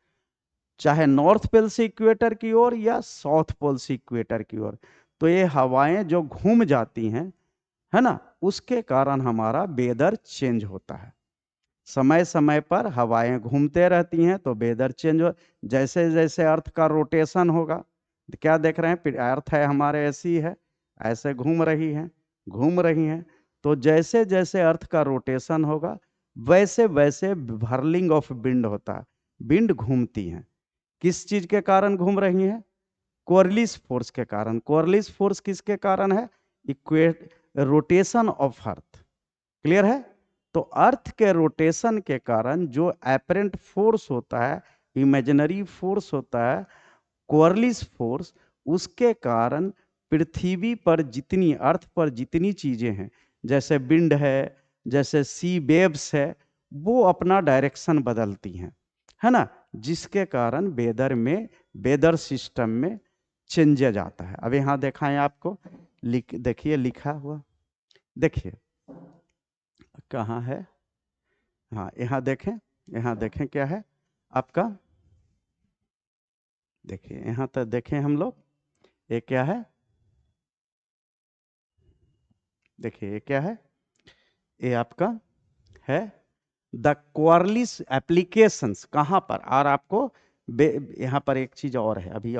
चाहे नॉर्थ पोल से इक्वेटर की ओर या साउथ पोल से इक्वेटर की ओर। तो ये हवाएं जो घूम जाती हैं, है ना, उसके कारण हमारा वेदर चेंज होता है। समय समय पर हवाएं घूमते रहती हैं तो वेदर चेंज हो, जैसे जैसे अर्थ का रोटेशन होगा, क्या देख रहे हैं, अर्थ है हमारे ऐसी है, ऐसे घूम रही हैं। तो जैसे जैसे अर्थ का रोटेशन होगा, वैसे वैसे व्हर्लिंग ऑफ विंड होता है, विंड घूमती हैं। किस चीज के कारण घूम रही हैं, कोरलिस फोर्स के कारण। कोरलिस फोर्स किसके कारण है, equate rotation of earth. Clear है। तो अर्थ के रोटेशन के कारण जो एपरेंट फोर्स होता है, इमेजिनरी फोर्स होता है, कोरलिस फोर्स, उसके कारण पृथ्वी पर जितनी, अर्थ पर जितनी चीजें हैं, जैसे विंड है, जैसे सी वेव्स है, वो अपना डायरेक्शन बदलती हैं, है ना, जिसके कारण वेदर में, वेदर सिस्टम में चेंजेज आता है। अब यहाँ दिखाएं आपको, देखिए लिखा हुआ, देखिए कहाँ है, हाँ यहाँ देखें क्या है आपका, देखिए यहाँ तक देखें हम लोग, ये क्या है, देखिए ये क्या है, ये आपका है द कोरलिस एप्लीकेशंस। कहाँ पर, और आपको यहाँ पर एक चीज और है, अभी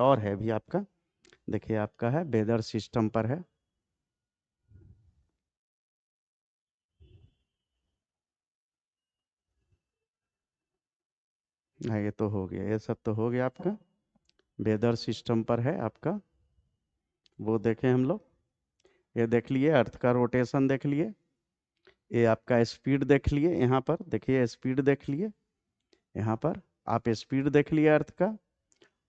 आपका, देखिए आपका है वेदर सिस्टम पर है, हाँ ये तो हो गया, ये सब तो हो गया आपका, वेदर सिस्टम पर है आपका, वो देखें हम लोग, ये देख लिए अर्थ का रोटेशन देख लिए, ये आपका स्पीड देख लिए, यहाँ पर देखिए स्पीड देख लिए, यहाँ पर आप स्पीड देख लिए अर्थ का,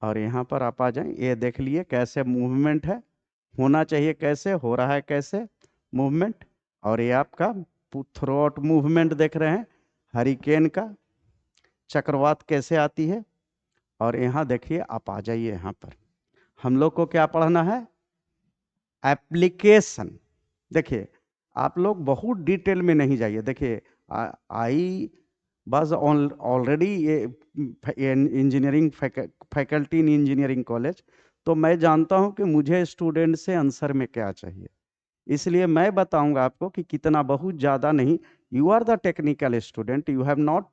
और यहाँ पर आप आ जाएं, ये देख लिए कैसे मूवमेंट है, होना चाहिए कैसे, हो रहा है कैसे मूवमेंट, और ये आपका थ्रू आउट मूवमेंट देख रहे हैं, हरिकेन का चक्रवात कैसे आती है। और यहाँ देखिए आप आ जाइए, यहाँ पर हम लोग को क्या पढ़ना है, एप्लीकेशन। देखिए आप लोग बहुत डिटेल में नहीं जाइए, देखिए आई बस ऑलरेडी ये engineering faculty in engineering college, तो मैं जानता हूं कि मुझे स्टूडेंट से आंसर में क्या चाहिए, इसलिए मैं बताऊंगा आपको कि कितना, बहुत ज़्यादा नहीं। You are the technical student, you have not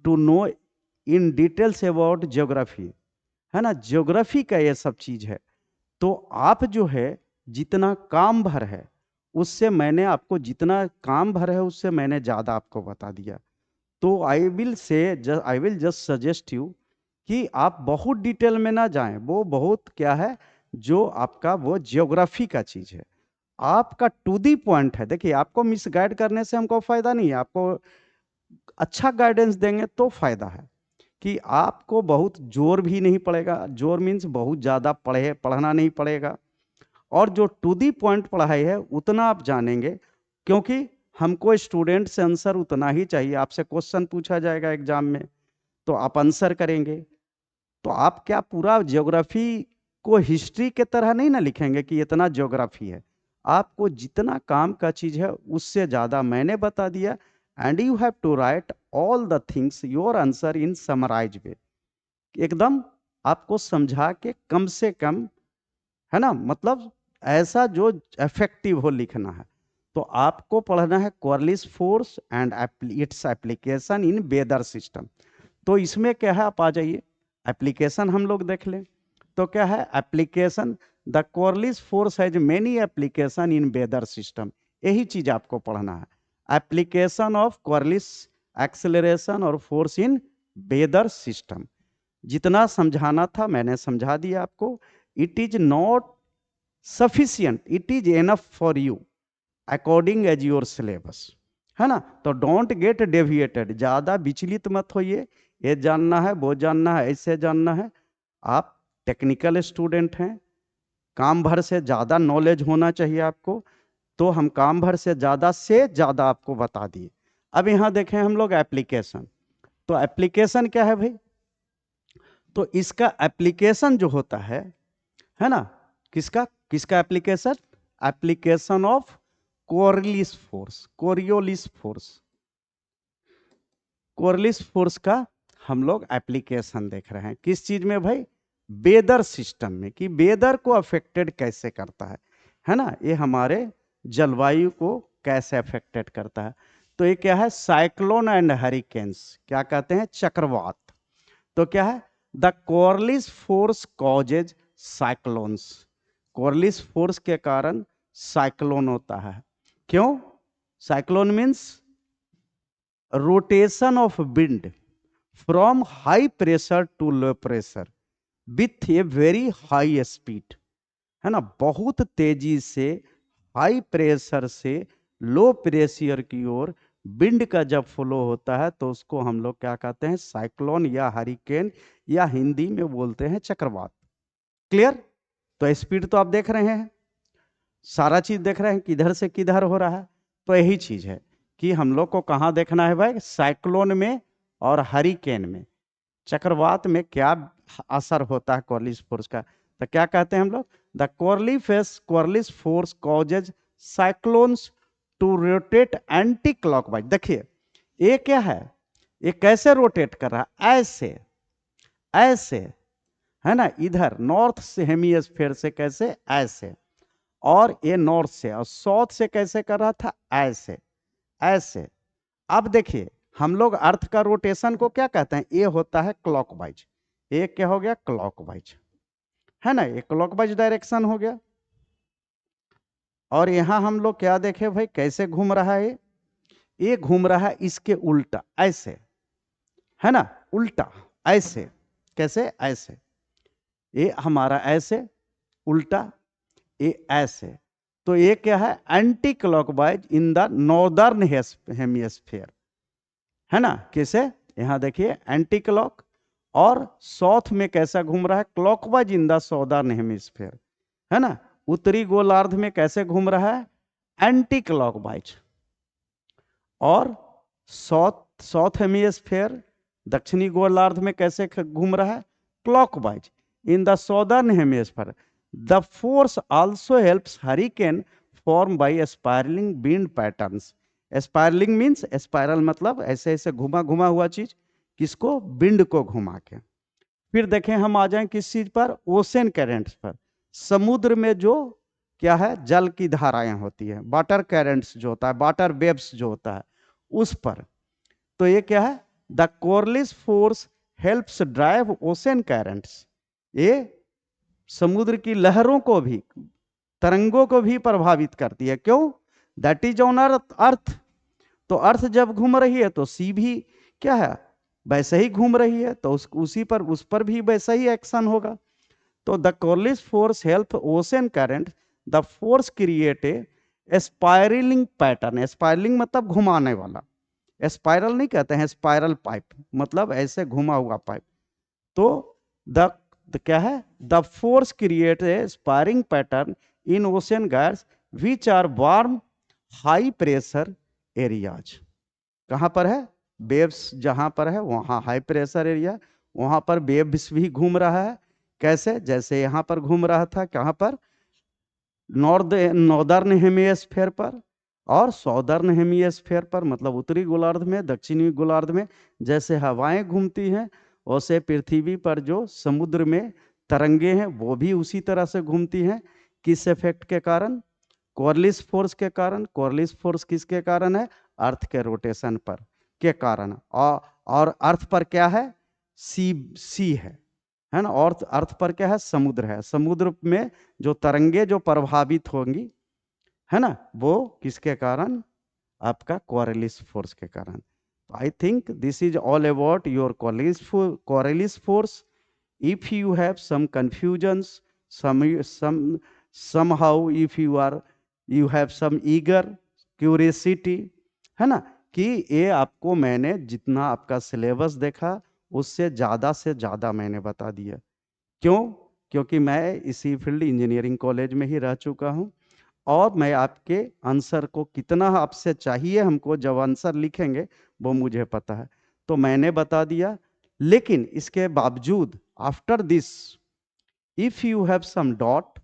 to know in details about geography, है ना, ज्योग्राफी का ये सब चीज़ है। तो आप जो है जितना काम भर है, उससे मैंने आपको, जितना काम भर है उससे मैंने ज़्यादा आपको बता दिया। तो I will just suggest you कि आप बहुत डिटेल में ना जाएं, वो बहुत क्या है, जो आपका वो ज्योग्राफी का चीज़ है, आपका टू दी पॉइंट है। देखिए आपको मिस गाइड करने से हमको फायदा नहीं है, आपको अच्छा गाइडेंस देंगे तो फायदा है, कि आपको बहुत जोर भी नहीं पड़ेगा, जोर मीन्स बहुत ज़्यादा पढ़ना नहीं पड़ेगा, और जो टू दी पॉइंट पढ़ाई है उतना आप जानेंगे, क्योंकि हमको स्टूडेंट से आंसर उतना ही चाहिए। आपसे क्वेश्चन पूछा जाएगा एग्जाम में, तो आप आंसर करेंगे, तो आप क्या पूरा ज्योग्राफी को हिस्ट्री के तरह नहीं ना लिखेंगे कि इतना ज्योग्राफी है, आपको जितना काम का चीज है उससे ज्यादा मैंने बता दिया, and you have to write all the things your answer in summarize way, एकदम आपको समझा के कम से कम, है ना, मतलब ऐसा जो इफेक्टिव हो लिखना है। तो आपको पढ़ना है Coriolis force and its application in weather system. तो इसमें क्या है, आप आ जाइए, एप्लीकेशन हम लोग देख लें। तो क्या है application, the Coriolis force has many application in weather system, यही चीज आपको पढ़ना है, एप्लीकेशन ऑफ कोरलिस एक्सेलरेशन और फोर्स इन वेदर सिस्टम। जितना समझाना था मैंने समझा दिया आपको। It is not sufficient, it is enough for you according as your syllabus, है ना। तो डोंट गेट डेविएटेड, ज्यादा विचलित मत होइए, ये जानना है वो जानना है ऐसे जानना है। आप टेक्निकल स्टूडेंट हैं, काम भर से ज्यादा नॉलेज होना चाहिए आपको, तो हम काम भर से ज्यादा आपको बता दिए। अब यहां देखें हम लोग एप्लीकेशन। तो एप्लीकेशन क्या है भाई? तो इसका एप्लीकेशन जो होता है ना, किसका किसका application? Application of Coriolis force, Coriolis force, Coriolis force का हम लोग एप्लीकेशन देख रहे हैं। किस चीज में भाई? वेदर सिस्टम में, कि वेदर को अफेक्टेड कैसे करता है ना, ये हमारे जलवायु को कैसे अफेक्टेड करता है। तो ये क्या है? साइक्लोन एंड हरिकेन्स, क्या कहते हैं? चक्रवात। तो क्या है? The Coriolis force causes cyclones, Coriolis force के कारण साइक्लोन होता है। क्यों? Cyclone means rotation of wind from high pressure to low pressure with a very high speed, है ना, बहुत तेजी से हाई प्रेशर से लो प्रेशर की ओर विंड का जब फ्लो होता है तो उसको हम लोग क्या कहते हैं? साइक्लोन या हरिकेन, या हिंदी में बोलते हैं चक्रवात। क्लियर? तो स्पीड तो आप देख रहे हैं, सारा चीज देख रहे हैं किधर से किधर हो रहा है। तो यही चीज है कि हम लोग को कहां देखना है भाई? साइक्लोन में और हरिकेन में, चक्रवात में क्या असर होता है कोरियोलिस फोर्स का। तो क्या कहते हैं हम लोग? The Coriolis force causes cyclones to rotate anti clockwise. देखिए ये क्या है, ये कैसे रोटेट कर रहा है? ऐसे ऐसे, है ना, इधर नॉर्थ से हेमिस्फेयर से कैसे? ऐसे। और ये नॉर्थ से और साउथ से कैसे कर रहा था? ऐसे ऐसे। अब देखिए हम लोग अर्थ का रोटेशन को क्या कहते हैं? ये होता है क्लॉकवाइज। ये क्या हो गया? क्लॉकवाइज, है ना, ये क्लॉकवाइज डायरेक्शन हो गया। और यहां हम लोग क्या देखे भाई? कैसे घूम रहा है? ये घूम रहा है इसके उल्टा, ऐसे, है ना, उल्टा ऐसे। कैसे? ऐसे। ये हमारा ऐसे उल्टा, ये ऐसे। तो ये क्या है? Anti clockwise in the northern hemisphere, है ना। कैसे? यहां देखिए एंटी क्लॉक। और साउथ में कैसा घूम रहा है? Clockwise in the southern hemisphere, है ना। उत्तरी गोलार्ध में कैसे घूम रहा है? Anti clockwise. और साउथ साउथ हेमिस्फीयर, दक्षिणी गोलार्ध में कैसे घूम रहा है? Clockwise in the southern hemisphere. The force also helps hurricane form by spiralling wind patterns. Spiralling means, spiral मतलब ऐसे ऐसे घुमा घुमा हुआ चीज, किसको? विंड को घुमा के। फिर देखें हम आ जाएं किस चीज पर? ओशन करेंट्स पर। समुद्र में जो क्या है? जल की धाराएं होती है, वाटर करेंट्स जो होता है, वाटर वेव्स जो होता है, उस पर। तो ये क्या है? The Coriolis force helps drive ocean currents. ये समुद्र की लहरों को भी, तरंगों को भी प्रभावित करती है। क्यों? That is on earth. तो अर्थ जब घूम रही है तो सी भी क्या है? वैसे ही घूम रही है, तो उसी पर, उस पर भी वैसा ही एक्शन होगा। तो the Coriolis force help ocean current, the force create A spiralling pattern. Spiralling मतलब घुमाने वाला, स्पाइरल नहीं कहते हैं, स्पाइरल पाइप मतलब ऐसे घुमा हुआ पाइप। तो द क्या है? The force create a spiraling pattern in ocean gas which are warm high pressure areas. कहां पर है? वेव्स जहां पर है वहां हाई प्रेशर एरिया, वहां पर वेव्स भी घूम रहा है। कैसे? जैसे यहां पर घूम रहा था, कहां पर? नॉर्दर्न हेमिस्फेयर पर और साउदर्न हेमिस्फेयर पर, मतलब उत्तरी गोलार्ध में, दक्षिणी गोलार्ध में। जैसे हवाएं घूमती हैं वैसे पृथ्वी पर जो समुद्र में तरंगे हैं वो भी उसी तरह से घूमती हैं। किस इफेक्ट के कारण? कोरियोलिस फोर्स के कारण। कोरियोलिस फोर्स किसके कारण है? अर्थ के रोटेशन पर के कारण। और अर्थ पर क्या है? सी है ना। और अर्थ पर क्या है? समुद्र है। समुद्र में जो तरंगे जो प्रभावित होंगी, है ना, वो किसके कारण? आपका कोरियोलिस फोर्स के कारण। I think this is all about your Coriolis force If you have some confusions, somehow if you have some eager curiosity, है ना, कि ये आपको मैंने जितना आपका सिलेबस देखा उससे ज़्यादा से ज़्यादा मैंने बता दिया। क्यों? क्योंकि मैं इसी फील्ड इंजीनियरिंग कॉलेज में ही रह चुका हूँ और मैं आपके आंसर को कितना आपसे चाहिए हमको जब आंसर लिखेंगे वो मुझे पता है, तो मैंने बता दिया। लेकिन इसके बावजूद after this if you have some doubt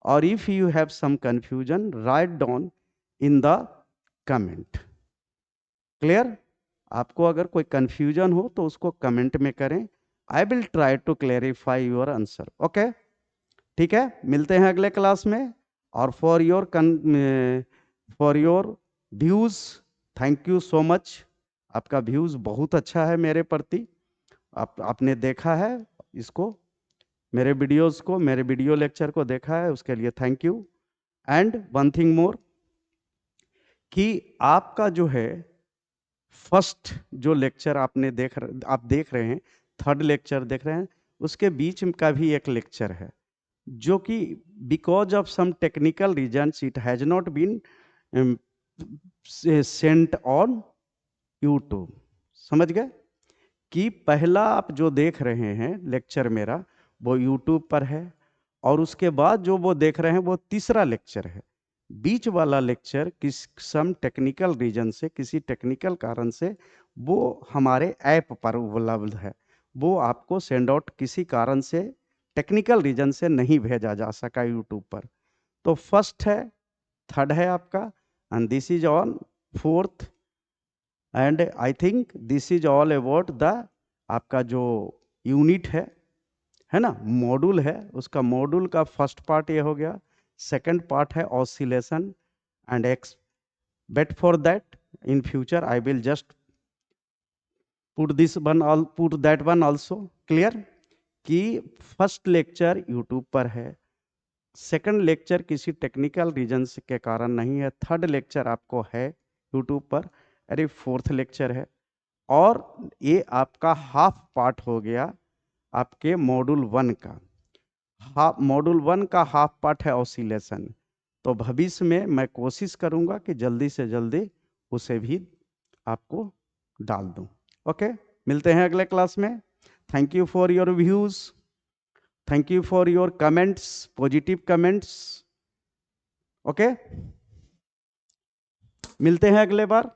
or if you have some confusion write down in the comment. Clear? आपको अगर कोई कंफ्यूजन हो तो उसको कमेंट में करें। I will try to clarify your answer. Okay, ठीक है, मिलते हैं अगले क्लास में। और for your views, thank you so much. आपका व्यूज बहुत अच्छा है मेरे प्रति। आपने देखा है इसको, मेरे वीडियोस को, मेरे वीडियो लेक्चर को देखा है, उसके लिए thank you. And one thing more, कि आपका जो है फर्स्ट जो लेक्चर आप देख रहे हैं, थर्ड लेक्चर देख रहे हैं, उसके बीच का भी एक लेक्चर है जो कि because of some technical reasons it has not been sent on YouTube. समझ गए कि पहला आप जो देख रहे हैं लेक्चर मेरा वो यूट्यूब पर है, और उसके बाद जो वो देख रहे हैं वो तीसरा लेक्चर है। बीच वाला लेक्चर किस सम टेक्निकल रीजन से, किसी टेक्निकल कारण से वो हमारे ऐप पर उपलब्ध है, वो आपको सेंड आउट किसी कारण से, टेक्निकल रीजन से नहीं भेजा जा सका यूट्यूब पर। तो फर्स्ट है, थर्ड है आपका, and this is on fourth, and I think this is all about the आपका जो यूनिट है ना, मॉड्यूल है, उसका मॉड्यूल का फर्स्ट पार्ट ये हो गया। सेकंड पार्ट है oscillation and x, but for that in future I will just put this one all, put that one also. Clear? कि फर्स्ट लेक्चर यूट्यूब पर है, सेकंड लेक्चर किसी टेक्निकल रीजन के कारण नहीं है, थर्ड लेक्चर आपको है यूट्यूब पर, अरे फोर्थ लेक्चर है, और ये आपका हाफ पार्ट हो गया आपके मॉड्यूल 1 का। मॉड्यूल 1 का हाफ पार्ट है ऑसिलेशन। तो भविष्य में मैं कोशिश करूंगा कि जल्दी से जल्दी उसे भी आपको डाल दूं। ओके, मिलते हैं अगले क्लास में। Thank you for your views, thank you for your comments, positive comments. Okay, मिलते हैं अगले बार।